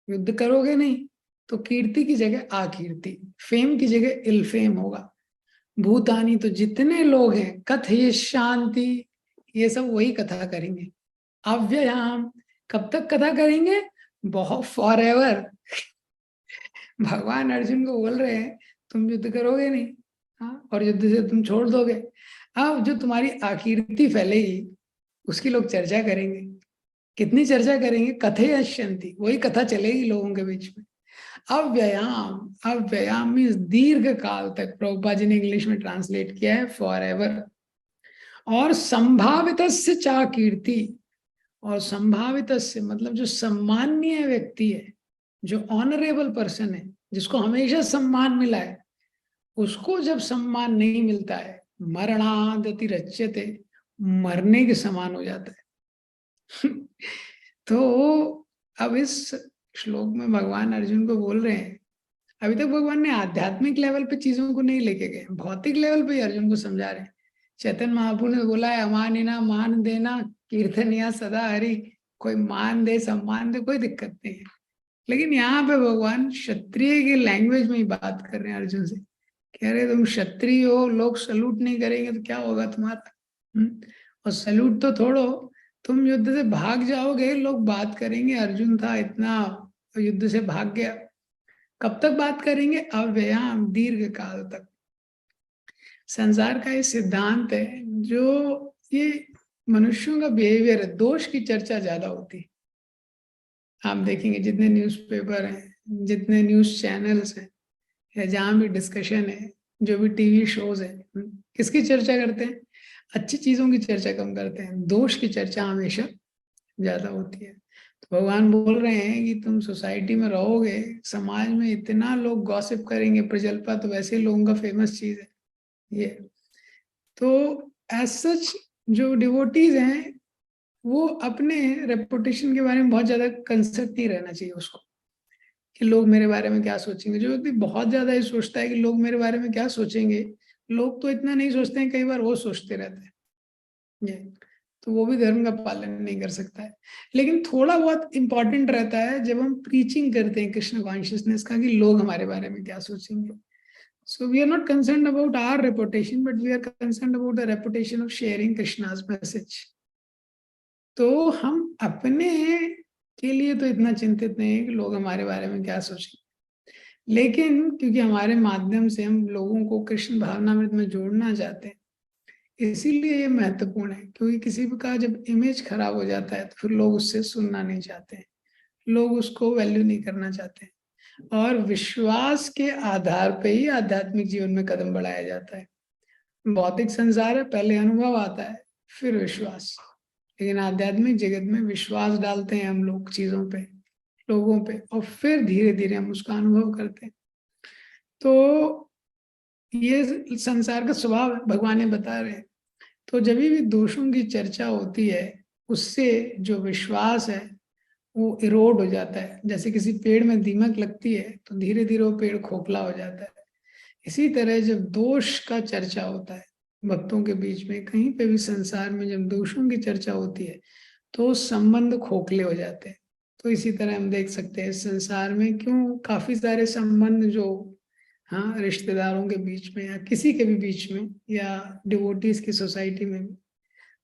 युद्ध करोगे नहीं तो कीर्ति की जगह आकीर्ति, फेम की जगह इल फेम होगा। भूतानी, तो जितने लोग हैं, कथय शांति, ये सब वही कथा करेंगे। अव्ययाम, कब तक कथा करेंगे, बहुत फॉर एवर। भगवान अर्जुन को बोल रहे हैं तुम युद्ध करोगे नहीं, हाँ, और युद्ध से तुम छोड़ दोगे। अब जो तुम्हारी आकीर्ति फैलेगी उसकी लोग चर्चा करेंगे। कितनी चर्चा करेंगे, कथयश्यन्ति, वही कथा चलेगी लोगों के बीच में। अव्ययाम, अव्ययाम मीन्स दीर्घ काल तक, प्रभुपा जी ने इंग्लिश में ट्रांसलेट किया है फॉर एवर। और संभावित चा कीर्ति, और संभावित से मतलब जो सम्माननीय व्यक्ति है, जो ऑनरेबल पर्सन है, जिसको हमेशा सम्मान मिला है, उसको जब सम्मान नहीं मिलता है, मरणादति रच्यते, मरने के समान हो जाता है। तो अब इस श्लोक में भगवान अर्जुन को बोल रहे हैं, अभी तक भगवान ने आध्यात्मिक लेवल पे चीजों को नहीं लेके गए, भौतिक लेवल पे अर्जुन को समझा रहे हैं। चैतन्य महाप्रभु ने बोला है, अमानिना मान देना, कीर्तनिया सदा हरि। कोई मान दे, सम्मान दे, कोई दिक्कत नहीं है। लेकिन यहाँ पे भगवान क्षत्रिय की लैंग्वेज में ही बात कर रहे हैं अर्जुन से। कह रहे तुम क्षत्रिय हो, लोग सल्यूट नहीं करेंगे तो क्या होगा तुम्हारा। और सल्यूट तो छोड़ो, तुम युद्ध से भाग जाओगे, लोग बात करेंगे अर्जुन था इतना युद्ध से भाग गया। कब तक बात करेंगे, अव्ययाम, दीर्घ काल तक। संसार का ये सिद्धांत है, जो ये मनुष्यों का बिहेवियर है, दोष की चर्चा ज्यादा होती है। आप देखेंगे जितने न्यूज़पेपर हैं, जितने न्यूज चैनल्स हैं, या जहाँ भी डिस्कशन है, जो भी टीवी शोज है, किसकी चर्चा करते हैं, अच्छी चीजों की चर्चा कम करते हैं, दोष की चर्चा हमेशा ज्यादा होती है। तो भगवान बोल रहे हैं कि तुम सोसाइटी में रहोगे, समाज में इतना लोग गॉसिप करेंगे, प्रजल्पा तो वैसे ही लोगों का फेमस चीज है ये। तो एज सच जो डिवोटीज हैं, वो अपने रेपुटेशन के बारे में बहुत ज्यादा कंसर्न नहीं रहना चाहिए उसको, कि लोग मेरे बारे में क्या सोचेंगे। जो व्यक्ति बहुत ज्यादा ये सोचता है कि लोग मेरे बारे में क्या सोचेंगे, लोग तो इतना नहीं सोचते हैं, कई बार वो सोचते रहते हैं ये, तो वो भी धर्म का पालन नहीं कर सकता है। लेकिन थोड़ा बहुत इंपॉर्टेंट रहता है जब हम प्रीचिंग करते हैं कृष्ण कॉन्शियसनेस का, कि लोग हमारे बारे में क्या सोचेंगे। So we are not concerned about our reputation, but we are concerned about the reputation of sharing Krishna's message. तो हम अपने के लिए तो इतना चिंतित नहीं है कि लोग हमारे बारे में क्या सोचें, लेकिन क्योंकि हमारे माध्यम से हम लोगों को कृष्ण भावनामृत में जोड़ना चाहते हैं, इसीलिए ये महत्वपूर्ण है। क्योंकि किसी का जब इमेज खराब हो जाता है तो फिर लोग उससे सुनना नहीं चाहते हैं, लोग उसको वैल्यू नहीं करना चाहते हैं। और विश्वास के आधार पे ही आध्यात्मिक जीवन में कदम बढ़ाया जाता है। भौतिक संसार है, पहले अनुभव आता है फिर विश्वास, लेकिन आध्यात्मिक जगत में विश्वास डालते हैं हम लोग चीजों पे, लोगों पे, और फिर धीरे धीरे हम उसका अनुभव करते हैं। तो ये संसार का स्वभाव है, भगवान ने बता रहे हैं। तो जब भी दोषों की चर्चा होती है, उससे जो विश्वास है वो इरोड हो जाता है। जैसे किसी पेड़ में दीमक लगती है तो धीरे धीरे वो पेड़ खोखला हो जाता है। इसी तरह जब दोष का चर्चा होता है भक्तों के बीच में, कहीं पे भी संसार में जब दोषों की चर्चा होती है तो संबंध खोखले हो जाते हैं। तो इसी तरह हम देख सकते हैं संसार में क्यों काफी सारे संबंध जो, हाँ, रिश्तेदारों के बीच में या किसी के भी बीच में या डिवोटीज की सोसाइटी में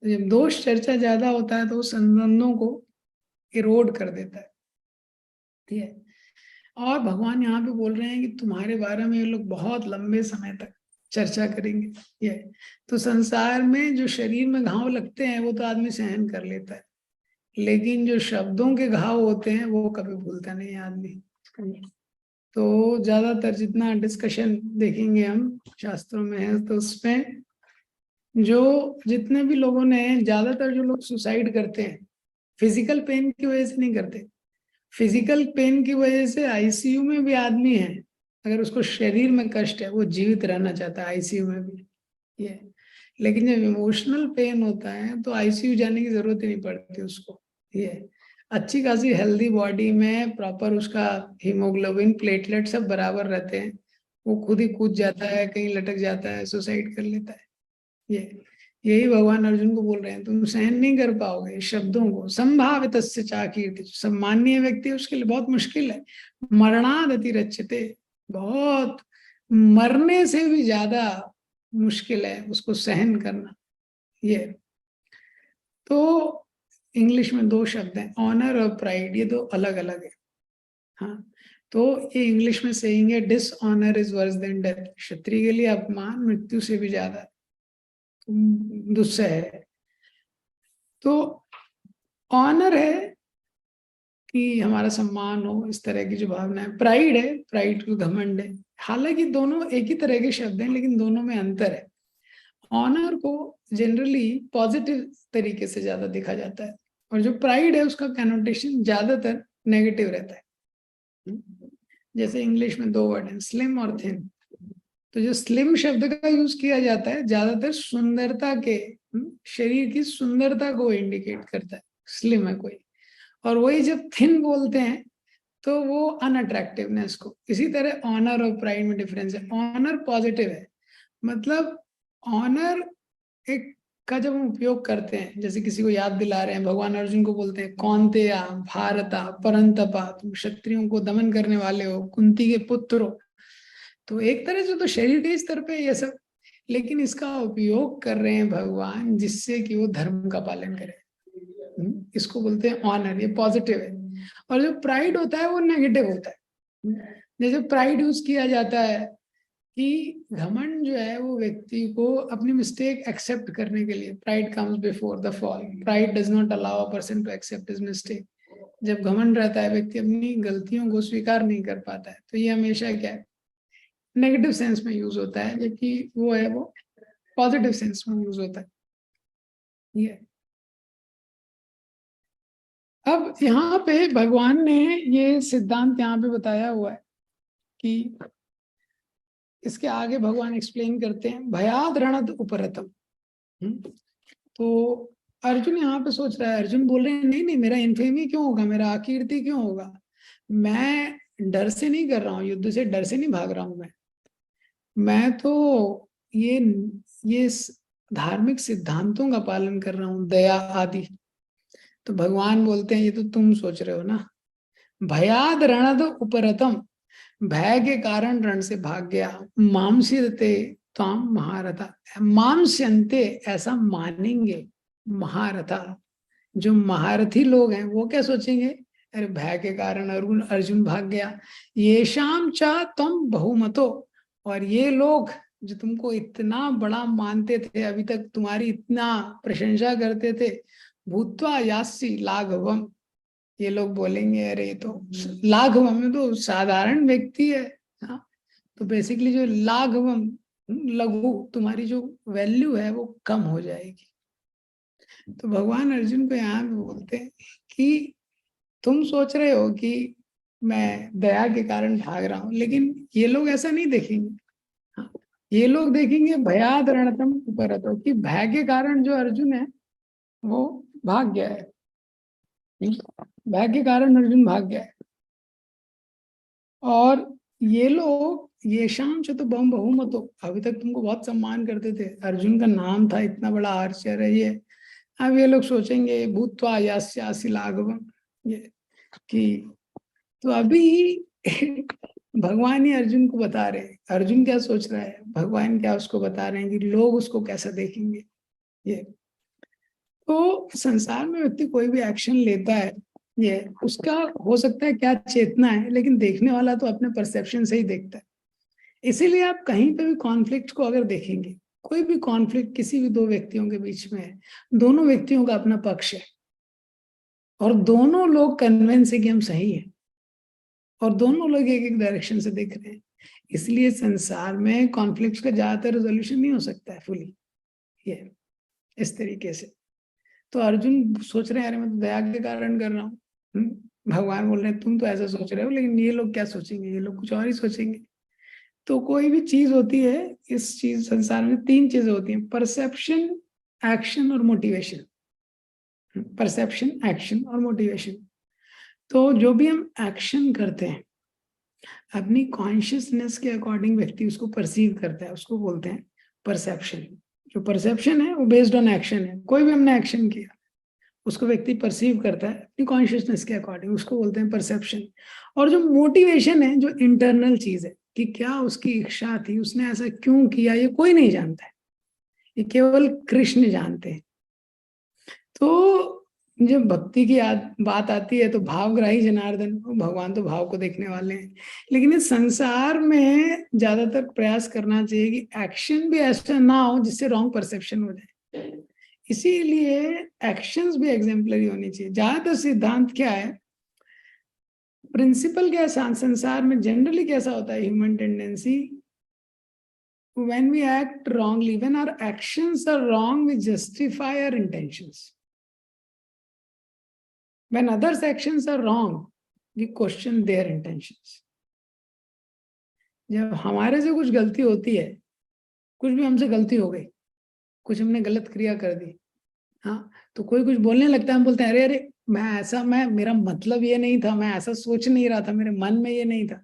जब दोष चर्चा ज्यादा होता है तो वो संबंधों को इरोड कर देता है, ठीक है। और भगवान यहाँ पे बोल रहे हैं कि तुम्हारे बारे में ये लोग बहुत लंबे समय तक चर्चा करेंगे। ये तो संसार में जो शरीर में घाव लगते हैं वो तो आदमी सहन कर लेता है, लेकिन जो शब्दों के घाव होते हैं वो कभी भूलता नहीं है आदमी। तो ज्यादातर जितना डिस्कशन देखेंगे हम शास्त्रों में है तो उसमें जो जितने भी लोगों ने, ज्यादातर जो लोग सुसाइड करते हैं फिजिकल पेन की वजह से नहीं करते। फिजिकल पेन की वजह से आईसीयू में भी आदमी है, अगर उसको शरीर में कष्ट है वो जीवित रहना चाहता है आईसीयू में भी, ये। लेकिन जब इमोशनल पेन होता है तो आईसीयू जाने की जरूरत ही नहीं पड़ती उसको, ये। अच्छी खासी हेल्दी बॉडी में प्रॉपर उसका हीमोग्लोबिन प्लेटलेट सब बराबर रहते हैं, वो खुद ही कूद जाता है, कहीं लटक जाता है, सुसाइड कर लेता है, ये। यही भगवान अर्जुन को बोल रहे हैं, तुम सहन नहीं कर पाओगे शब्दों को। संभावित कीर्ति, सम्मानीय व्यक्ति है उसके लिए बहुत मुश्किल है। मरणादति रच्यते, बहुत मरने से भी ज्यादा मुश्किल है उसको सहन करना, ये। तो इंग्लिश में दो शब्द हैं, ऑनर और प्राइड, ये दो अलग अलग है। हाँ, तो ये इंग्लिश में सेइंग है, dishonour is worse than death. क्षत्रिय के लिए अपमान मृत्यु से भी ज्यादा दुस्सह है। तो ऑनर है कि हमारा सम्मान हो, इस तरह की जो भावना है। प्राइड है, प्राइड को घमंड है। हालांकि दोनों एक ही तरह के शब्द हैं लेकिन दोनों में अंतर है। ऑनर को जनरली पॉजिटिव तरीके से ज्यादा देखा जाता है और जो प्राइड है उसका कनोटेशन ज्यादातर नेगेटिव रहता है। जैसे इंग्लिश में दो वर्ड हैं, स्लिम और थिन। तो जो स्लिम शब्द का यूज किया जाता है ज्यादातर सुंदरता के, शरीर की सुंदरता को इंडिकेट करता है, स्लिम है कोई। और वही जब थिन बोलते हैं तो वो अनअट्रैक्टिवनेस को। इसी तरह ऑनर और प्राइड में डिफरेंस है। ऑनर पॉजिटिव है, मतलब ऑनर एक का जब हम उपयोग करते हैं, जैसे किसी को याद दिला रहे हैं, भगवान अर्जुन को बोलते हैं कौन्तेया भारता परंतपा, तुम क्षत्रियों को दमन करने वाले हो, कुंती के पुत्र हो। तो एक तरह से तो शरीर के स्तर पे ये सब, लेकिन इसका उपयोग कर रहे हैं भगवान जिससे कि वो धर्म का पालन करे। इसको बोलते हैं ऑनर, ये पॉजिटिव है। और जो प्राइड होता है वो नेगेटिव होता है। जैसे प्राइड यूज किया जाता है कि घमंड जो है वो व्यक्ति को अपनी मिस्टेक एक्सेप्ट करने के लिए, pride comes before the fall, pride does not allow a person to accept his mistake. जब घमंड रहता है व्यक्ति अपनी गलतियों को स्वीकार नहीं कर पाता है, तो ये हमेशा क्या है, नेगेटिव सेंस में यूज होता है, जबकि वो है वो पॉजिटिव सेंस में यूज होता है, ये। अब यहाँ पे भगवान ने ये सिद्धांत यहाँ पे बताया हुआ है कि इसके आगे भगवान एक्सप्लेन करते हैं, भयाद रणद उपरतम। तो अर्जुन यहाँ पे सोच रहा है, अर्जुन बोल रहे हैं नहीं नहीं, मेरा इनफेमी क्यों होगा, मेरा अकीर्ति क्यों होगा। मैं डर से नहीं कर रहा हूँ, युद्ध से डर से नहीं भाग रहा हूँ मैं तो ये धार्मिक सिद्धांतों का पालन कर रहा हूँ, दया आदि। तो भगवान बोलते हैं ये तो तुम सोच रहे हो ना। भयाद रणद उपरतम, भय के कारण रण से भाग गया। मामस्यते त्वाम महारथा, मामस्यन्ते ऐसा मानेंगे महारथा, जो महारथी लोग हैं वो क्या सोचेंगे, अरे भय के कारण अर्जुन भाग गया। ये शाम चा तुम बहुमतो, और ये लोग जो तुमको इतना बड़ा मानते थे, अभी तक तुम्हारी इतना प्रशंसा करते थे, भूत्वा यासी लाघवम, ये लोग बोलेंगे अरे ये तो लाघवम में तो साधारण व्यक्ति है। हाँ, तो बेसिकली जो लाघवम लघु, तुम्हारी जो वैल्यू है वो कम हो जाएगी। तो भगवान अर्जुन को यहाँ भी बोलते हैं कि तुम सोच रहे हो कि मैं दया के कारण भाग रहा हूं, लेकिन ये लोग ऐसा नहीं देखेंगे। हाँ, ये लोग देखेंगे भयाद रणतम उपरतो, कि भय के कारण जो अर्जुन है वो भाग गया है, भय के कारण अर्जुन भाग गया है। और ये लोग ये शाम से तो बम बहुमतो, अभी तक तुमको बहुत सम्मान करते थे, अर्जुन का नाम था, इतना बड़ा आर्चर है ये। अब ये लोग सोचेंगे भूत्वा यास्यासि लाघवम, ये कि तो अभी भगवान ही अर्जुन को बता रहे हैं, अर्जुन क्या सोच रहा है, भगवान क्या उसको बता रहे हैं कि लोग उसको कैसा देखेंगे, ये। तो संसार में व्यक्ति कोई भी एक्शन लेता है, ये उसका हो सकता है क्या चेतना है, लेकिन देखने वाला तो अपने परसेप्शन से ही देखता है। इसीलिए आप कहीं पे भी कॉन्फ्लिक्ट को अगर देखेंगे, कोई भी कॉन्फ्लिक्ट किसी भी दो व्यक्तियों के बीच में है, दोनों व्यक्तियों का अपना पक्ष है और दोनों लोग कन्विंस है कि हम सही है और दोनों लोग एक एक डायरेक्शन से देख रहे हैं। इसलिए संसार में कॉन्फ्लिक्ट का ज्यादातर रेजोल्यूशन नहीं हो सकता है फुली, ये इस तरीके से। तो अर्जुन सोच रहे हैं, अरे मैं तो दया के कारण कर रहा हूँ। भगवान बोल रहे हैं तुम तो ऐसा सोच रहे हो, लेकिन ये लोग क्या सोचेंगे, ये लोग कुछ और ही सोचेंगे। तो कोई भी चीज होती है, इस चीज संसार में तीन चीजें होती हैं, परसेप्शन, एक्शन और मोटिवेशन। परसेप्शन, एक्शन और मोटिवेशन। तो जो भी हम एक्शन करते हैं अपनी कॉन्शियसनेस के अकॉर्डिंग व्यक्ति उसको परसीव करता है, उसको बोलते हैं परसेप्शन। जो परसेप्शन है वो बेस्ड ऑन एक्शन है, कोई भी हमने एक्शन किया उसको व्यक्ति परसीव करता है अपनी कॉन्शियसनेस के अकॉर्डिंग, उसको बोलते हैं परसेप्शन। और जो मोटिवेशन है, जो इंटरनल चीज है कि क्या उसकी इच्छा थी, उसने ऐसा क्यों किया, ये कोई नहीं जानता है, ये केवल कृष्ण जानते हैं। तो जब भक्ति की बात आती है तो भावग्राही जनार्दन, भगवान तो भाव को देखने वाले हैं। लेकिन इस संसार में ज्यादातर प्रयास करना चाहिए कि एक्शन भी ऐसा ना हो जिससे रॉन्ग परसेप्शन हो जाए, इसीलिए एक्शंस भी एग्जाम्पलरी होनी चाहिए। ज्यादातर सिद्धांत क्या है, प्रिंसिपल क्या है संसार में, जनरली कैसा होता है human tendency, when we act wrongly, when our actions are wrong, we justify our intentions. When others' actions are wrong, we question their intentions. जब हमारे से कुछ गलती होती है, कुछ भी हमसे गलती हो गई, कुछ हमने गलत क्रिया कर दी, हाँ, तो कोई कुछ बोलने लगता है, हम बोलते हैं अरे अरे मैं मेरा मतलब ये नहीं था, मैं ऐसा सोच नहीं रहा था, मेरे मन में ये नहीं था,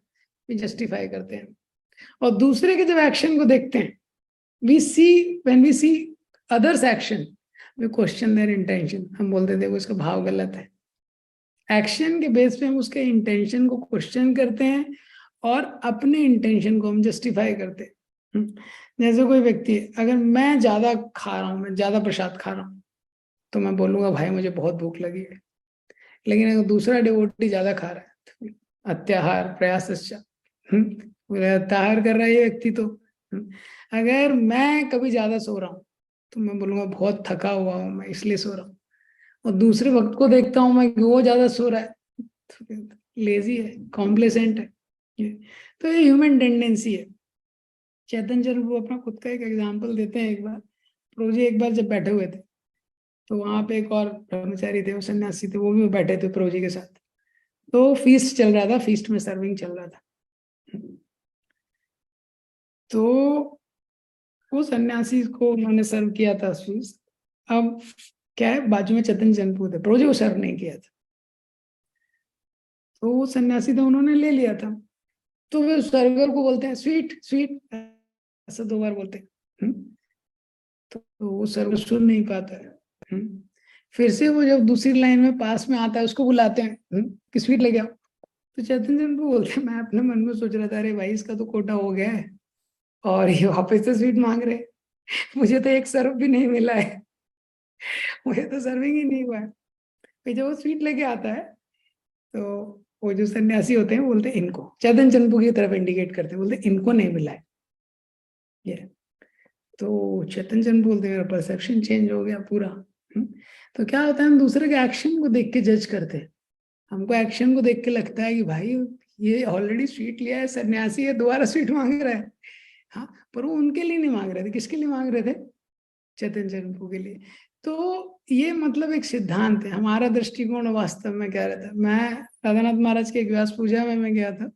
वी जस्टिफाई करते हैं। और दूसरे के जब एक्शन को देखते हैं, when we see others action, we question their intention, हम बोलते देखो इसका भाव गलत है। एक्शन के बेस पे हम उसके इंटेंशन को क्वेश्चन करते हैं और अपने इंटेंशन को हम जस्टिफाई करते हैं। जैसे कोई व्यक्ति, अगर मैं ज्यादा खा रहा हूँ, मैं ज्यादा प्रसाद खा रहा हूँ, तो मैं बोलूंगा भाई मुझे बहुत भूख लगी है। लेकिन अगर दूसरा डिवोटी ज्यादा खा रहा है, तो अत्याहार प्रयास अत्याहार कर रहा है ये व्यक्ति, तो अगर मैं कभी ज्यादा सो रहा हूँ तो मैं बोलूंगा बहुत थका हुआ हूँ मैं इसलिए सो रहा हूँ, और दूसरे वक्त को देखता हूँ मैं कि वो ज्यादा सो रहा है, तो लेजी है, कॉम्प्लेसेंट है। तो ये ह्यूमन टेंडेंसी है। चैतन्य चंद्र अपना खुद का एक एग्जाम्पल देते हैं। एक बार प्रभु जी एक बार जब बैठे हुए थे, तो वहां पे एक और ब्रह्मचारी थे, वो सन्यासी थे, वो भी बैठे थे प्रभु जी के साथ। तो फीस्ट चल रहा था, फीस्ट में सर्विंग चल रहा था। तो वो सन्यासी को उन्होंने सर्व किया था फीस्ट। अब क्या है, बाजू में चैतन्य चंद्र थे, प्रभु जी को सर्व नहीं किया था। तो वो सन्यासी थे, उन्होंने ले लिया था। तो वे सर्वर को बोलते हैं स्वीट स्वीट, ऐसा दो बार बोलते हैं। तो वो सर्वर सुन नहीं पाता है। फिर से वो जब दूसरी लाइन में पास में आता है, उसको बुलाते हैं कि स्वीट लेके आओ। तो चैतन्य चंद्र को बोलते हैं, मैं अपने मन में सोच रहा था अरे भाई इसका तो कोटा हो गया है और ये वापस से स्वीट मांग रहे, मुझे तो एक सर्व भी नहीं मिला है, मुझे तो सर्विंग ही नहीं हुआ है। फिर जब वो स्वीट लेके आता है, तो वो जो सन्यासी होते हैं बोलते हैं इनको, चैतन्य चंद्र की तरफ इंडिकेट करते हैं, बोलते इनको नहीं मिला है ये। तो चेतन चंद बोलते हैं मेरा परसेप्शन चेंज हो गया पूरा। तो क्या होता है, हम दूसरे के एक्शन को देख के जज करते हैं। हमको एक्शन को देख के लगता है कि भाई ये ऑलरेडी स्वीट लिया है, सन्यासी है, दोबारा स्वीट मांग रहा है। हाँ, पर वो उनके लिए नहीं मांग रहे थे, किसके लिए मांग रहे थे, चेतन चंद के लिए। तो ये मतलब एक सिद्धांत है। हमारा दृष्टिकोण वास्तव में क्या रहता है, मैं राधानाथ महाराज के एक व्यास पूजा में मैं गया था,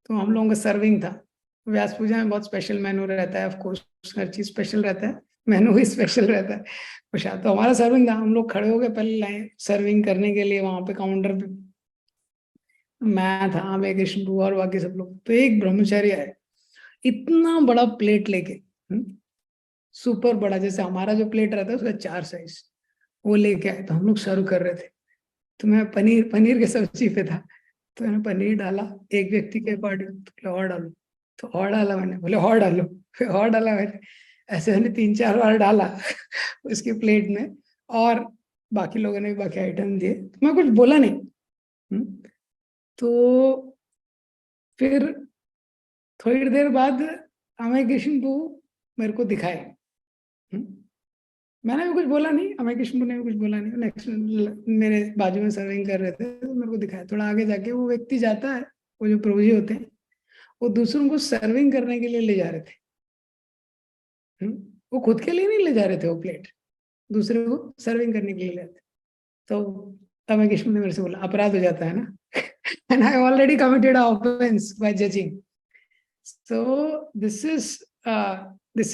तो हम लोगों का सर्विंग था। व्यास पूजा में बहुत स्पेशल मेनू रहता है, ऑफ कोर्स हर चीज स्पेशल रहता है, मेनू भी स्पेशल रहता है। प्रसाद तो हमारा सर्विंग था, हम लोग खड़े हो गए पहले लाइन सर्विंग करने के लिए, वहां पे काउंटर पे मैं था, मैं कृष्ण बुआ और बाकी सब लोग। तो एक ब्रह्मचारी आए, इतना बड़ा प्लेट लेके, सुपर बड़ा, जैसे हमारा जो प्लेट रहता है उसका 4 साइज, वो लेके आए। तो हम लोग सर्व कर रहे थे, तो मैं पनीर पनीर के सब्जी पे था, तो मैंने पनीर डाला एक व्यक्ति के अकॉर्डिंग, तो और डालो, तो और डाला मैंने, बोले और डालो, फिर और डाला मैंने, ऐसे मैंने 3-4 बार डाला उसकी प्लेट में। और बाकी लोगों ने भी बाकी आइटम दिए, तो मैं कुछ बोला नहीं। तो फिर थोड़ी देर बाद अमय कृष्ण को मेरे को दिखाए। मैंने भी कुछ बोला नहीं, अमय कृष्ण ने भी कुछ बोला नहीं। नेक्स्ट मेरे बाजू में सर्विंग कर रहे थे, तो मेरे को दिखाया। थोड़ा आगे जाके वो व्यक्ति जाता है, वो जो प्रभु जी होते हैं, वो दूसरों को सर्विंग करने के लिए ले जा रहे थे। वो खुद के लिए नहीं ले जा रहे थे, वो प्लेट दूसरे को सर्विंग करने के लिए ले थे। तो अमय कृष्ण ने मेरे से बोला, अपराध हो जाता है ना, and I already committed offence by judging, so this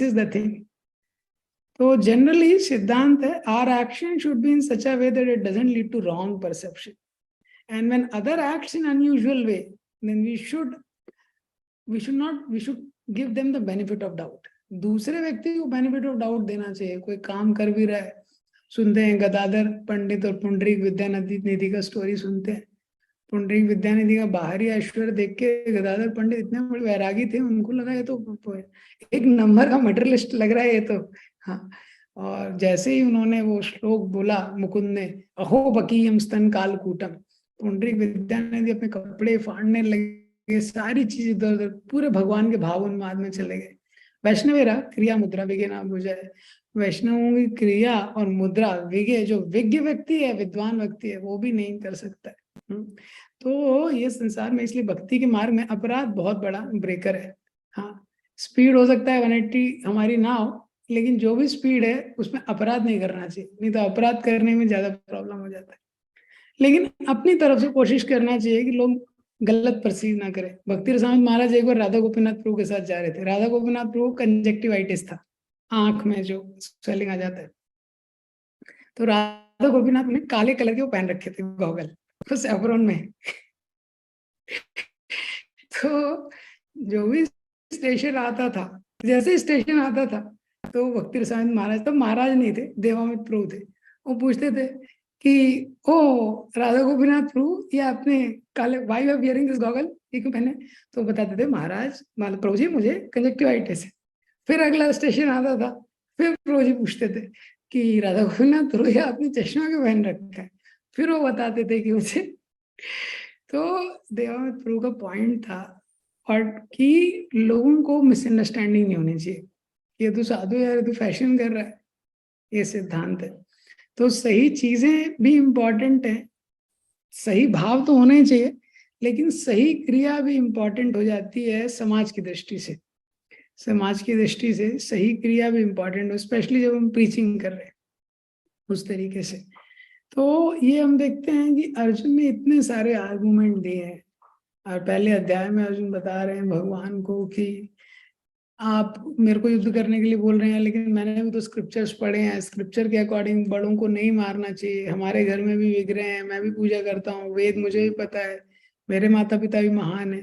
is the thing. तो जनरली सिद्धांत है, our action should be in such a way that it doesn't lead to wrong perception, and when other acts in unusual way, then we should give them the benefit of doubt. दूसरे व्यक्ति को benefit of doubt देना चाहिए। कोई काम कर भी रहा है, सुनते हैं गदाधर पंडित और पुंडरीक विद्यानिधि का स्टोरी सुनते हैं। पुंडरीक विद्यानिधि का बाहरी ऐश्वर्य देख के गदाधर पंडित इतने बड़े वैरागी थे, उनको लगा ये तो एक नंबर का मटेरियलिस्ट लग रहा है ये तो। हाँ, और जैसे ही उन्होंने वो श्लोक बोला मुकुंद ने, अहो बकीयम स्तन कालकूटम, पुंडरीक विद्यानिधि अपने कपड़े फाड़ने लगे, सारी चीज इधर उधर, पूरे भगवान के भाव उन्माद में चले गए। वैष्णवेरा क्रिया मुद्रा विज्ञ नाम हो जाए, वैष्णवों की क्रिया और मुद्रा विज्ञ, जो विज्ञ व्यक्ति है, विद्वान व्यक्ति है, वो भी नहीं कर सकता है। तो ये संसार में, इसलिए भक्ति के मार्ग में अपराध बहुत बड़ा ब्रेकर है। हाँ, स्पीड हो सकता है 180 हमारी ना हो, लेकिन जो भी स्पीड है उसमें अपराध नहीं करना चाहिए, नहीं तो अपराध करने में ज्यादा प्रॉब्लम हो जाता है। लेकिन अपनी तरफ से कोशिश करना चाहिए कि लोग गलत परसीव ना करें। भक्ति रसानंद महाराज एक बार राधा गोपीनाथ प्रभु के साथ जा रहे थे। राधा गोपीनाथ प्रभु कंजक्टिवाइटिस था, आंख में जो स्वेलिंग आ जाता है। तो राधा गोपीनाथ ने काले कलर के वो पहन रखे थे गॉगल, उस एप्रोन में। तो जो भी स्टेशन आता था, जैसे स्टेशन आता था, तो भक्ति रसानंद महाराज, तो महाराज नहीं थे, देवामित प्रभु थे, वो पूछते थे कि ओ राधा गोपीनाथ प्रभु, ये आपने काले, why are wearing this goggle, ये क्यों पहने? तो बताते थे, महाराज प्रभु जी मुझे कंजक्टिवाइटिस है। फिर अगला स्टेशन आता था, फिर प्रभु जी पूछते थे कि राधा गोपीनाथ प्रभु, ये आपने चश्मा क्यों पहन रखा है? फिर वो बताते थे कि मुझे। तो देवामित प्रभु का पॉइंट था, और कि लोगों को मिसअंडरस्टैंडिंग नहीं होनी चाहिए, ये तो साधु यार, तो फैशन कर रहा है, ये सिद्धांत है। तो सही चीजें भी इंपॉर्टेंट है, सही भाव तो होने चाहिए, लेकिन सही क्रिया भी इंपॉर्टेंट हो जाती है समाज की दृष्टि से। समाज की दृष्टि से सही क्रिया भी इंपॉर्टेंट हो, स्पेशली जब हम प्रीचिंग कर रहे हैं उस तरीके से। तो ये हम देखते हैं कि अर्जुन ने इतने सारे आर्गुमेंट दिए हैं, और पहले अध्याय में अर्जुन बता रहे हैं भगवान को कि आप मेरे को युद्ध करने के लिए बोल रहे हैं, लेकिन मैंने भी तो स्क्रिप्चर्स पढ़े हैं, स्क्रिप्चर के अकॉर्डिंग बड़ों को नहीं मारना चाहिए, हमारे घर में भी विग्रह हैं, मैं भी पूजा करता हूँ, वेद मुझे भी पता है, मेरे माता पिता भी महान है।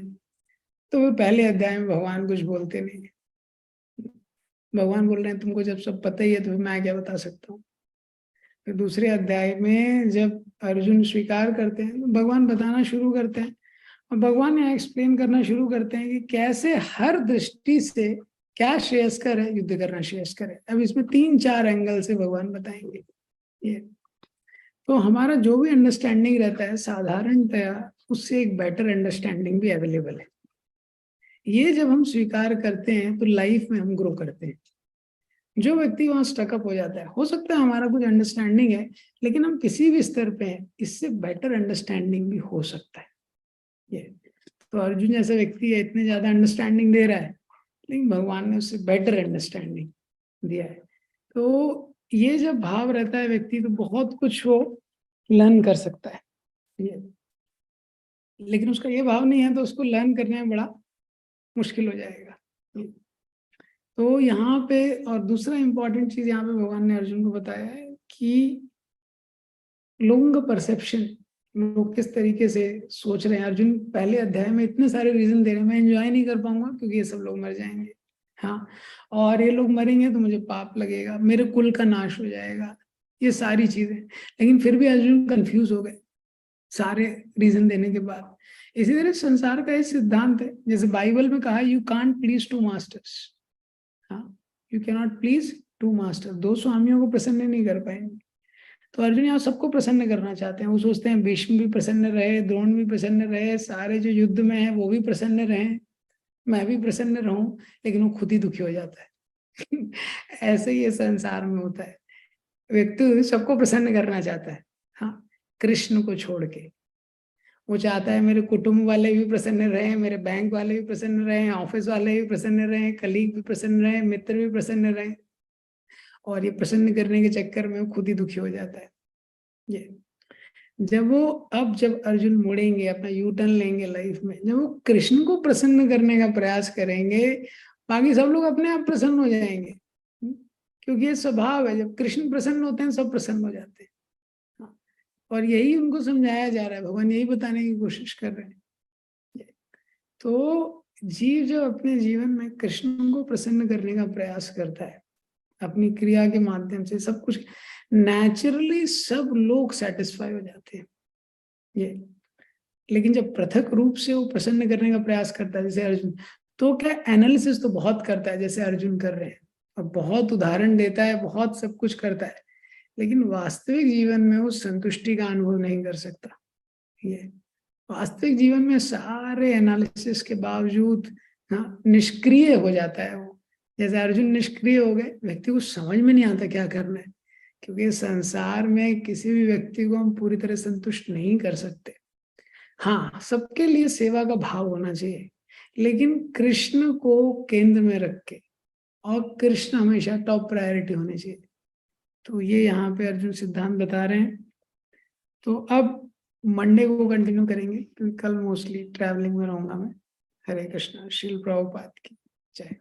तो वो पहले अध्याय में भगवान कुछ बोलते नहीं, भगवान बोल रहे हैं तुमको जब सब पता ही है तो मैं क्या बता सकता हूँ। फिर दूसरे अध्याय में जब अर्जुन स्वीकार करते हैं, तो भगवान बताना शुरू करते हैं, और भगवान यहाँ एक्सप्लेन करना शुरू करते हैं कि कैसे हर दृष्टि से क्या श्रेयस्कर है, युद्ध करना श्रेयस्कर है। अब इसमें 3-4 एंगल से भगवान बताएंगे ये। तो हमारा जो भी अंडरस्टैंडिंग रहता है साधारणतया, उससे एक बेटर अंडरस्टैंडिंग भी अवेलेबल है। ये जब हम स्वीकार करते हैं तो लाइफ में हम ग्रो करते हैं। जो व्यक्ति वहां स्टकअप हो जाता है, हो सकता है हमारा कुछ अंडरस्टैंडिंग है, लेकिन हम किसी भी स्तर पे हैं, इससे बेटर अंडरस्टैंडिंग भी हो सकता है। ये तो अर्जुन जैसा व्यक्ति है, इतने ज्यादा अंडरस्टैंडिंग दे रहा है, लेकिन भगवान ने उससे बेटर अंडरस्टैंडिंग दिया है। तो ये जब भाव रहता है व्यक्ति, तो बहुत कुछ वो लर्न कर सकता है ये। लेकिन उसका ये भाव नहीं है तो उसको लर्न करने में बड़ा मुश्किल हो जाएगा। तो यहाँ पे और दूसरा इंपॉर्टेंट चीज यहाँ पे भगवान ने अर्जुन को बताया है कि लोगों का परसेप्शन, लोग किस तरीके से सोच रहे हैं। अर्जुन पहले अध्याय में इतने सारे रीजन दे रहे हैं, मैं एंजॉय नहीं कर पाऊंगा क्योंकि ये सब लोग मर जाएंगे, हाँ, और ये लोग मरेंगे तो मुझे पाप लगेगा, मेरे कुल का नाश हो जाएगा, ये सारी चीजें। लेकिन फिर भी अर्जुन कंफ्यूज हो गए सारे रीजन देने के बाद। इसी तरह संसार का एक सिद्धांत है, जैसे बाइबल में कहा, you can't please two masters, हाँ, you can not please two master, 2 स्वामियों को प्रसन्न नहीं कर पाएंगे। तो अर्जुन यहाँ सबको प्रसन्न करना चाहते हैं। वो सोचते हैं भीष्म भी प्रसन्न रहे, द्रोण भी प्रसन्न रहे, सारे जो युद्ध में है वो भी प्रसन्न रहे, मैं भी प्रसन्न रहूं, लेकिन वो खुद ही दुखी हो जाता है। ऐसे ही ये संसार में होता है, व्यक्ति सबको प्रसन्न करना चाहता है, हाँ, कृष्ण को छोड़ के। वो चाहता है मेरे कुटुंब वाले भी प्रसन्न रहे, मेरे बैंक वाले भी प्रसन्न रहे, ऑफिस वाले भी प्रसन्न रहे, कलीग भी प्रसन्न रहे, मित्र भी प्रसन्न रहे, और ये प्रसन्न करने के चक्कर में वो खुद ही दुखी हो जाता है। ये जब अर्जुन मुड़ेंगे, अपना यू टर्न लेंगे लाइफ में, जब वो कृष्ण को प्रसन्न करने का प्रयास करेंगे, बाकी सब लोग अपने आप प्रसन्न हो जाएंगे। क्योंकि ये स्वभाव है, जब कृष्ण प्रसन्न होते हैं सब प्रसन्न हो जाते हैं। हाँ, और यही उनको समझाया जा रहा है, भगवान यही बताने की कोशिश कर रहे हैं। तो जीव जब अपने जीवन में कृष्ण को प्रसन्न करने का प्रयास करता है, अपनी क्रिया के माध्यम से सब कुछ, नेचुरली सब लोग सेटिस्फाई हो जाते हैं। ये लेकिन जब पृथक रूप से वो प्रसन्न करने का प्रयास करता है, जैसे अर्जुन, तो क्या एनालिसिस तो बहुत करता है जैसे अर्जुन कर रहे हैं, और बहुत उदाहरण देता है, बहुत सब कुछ करता है, लेकिन वास्तविक जीवन में वो संतुष्टि का अनुभव नहीं कर सकता। ये वास्तविक जीवन में सारे एनालिसिस के बावजूद निष्क्रिय हो जाता है वो। जैसे अर्जुन निष्क्रिय हो गए, व्यक्ति को समझ में नहीं आता क्या करना है, क्योंकि संसार में किसी भी व्यक्ति को हम पूरी तरह संतुष्ट नहीं कर सकते। हाँ, सबके लिए सेवा का भाव होना चाहिए, लेकिन कृष्ण को केंद्र में रख के, और कृष्ण हमेशा टॉप प्रायोरिटी होनी चाहिए। तो ये यहाँ पे अर्जुन सिद्धांत बता रहे हैं। तो अब मंडे को कंटिन्यू करेंगे, क्योंकि कल मोस्टली ट्रैवलिंग में रहूंगा मैं। हरे कृष्णा, श्रील प्रभुपाद की जय।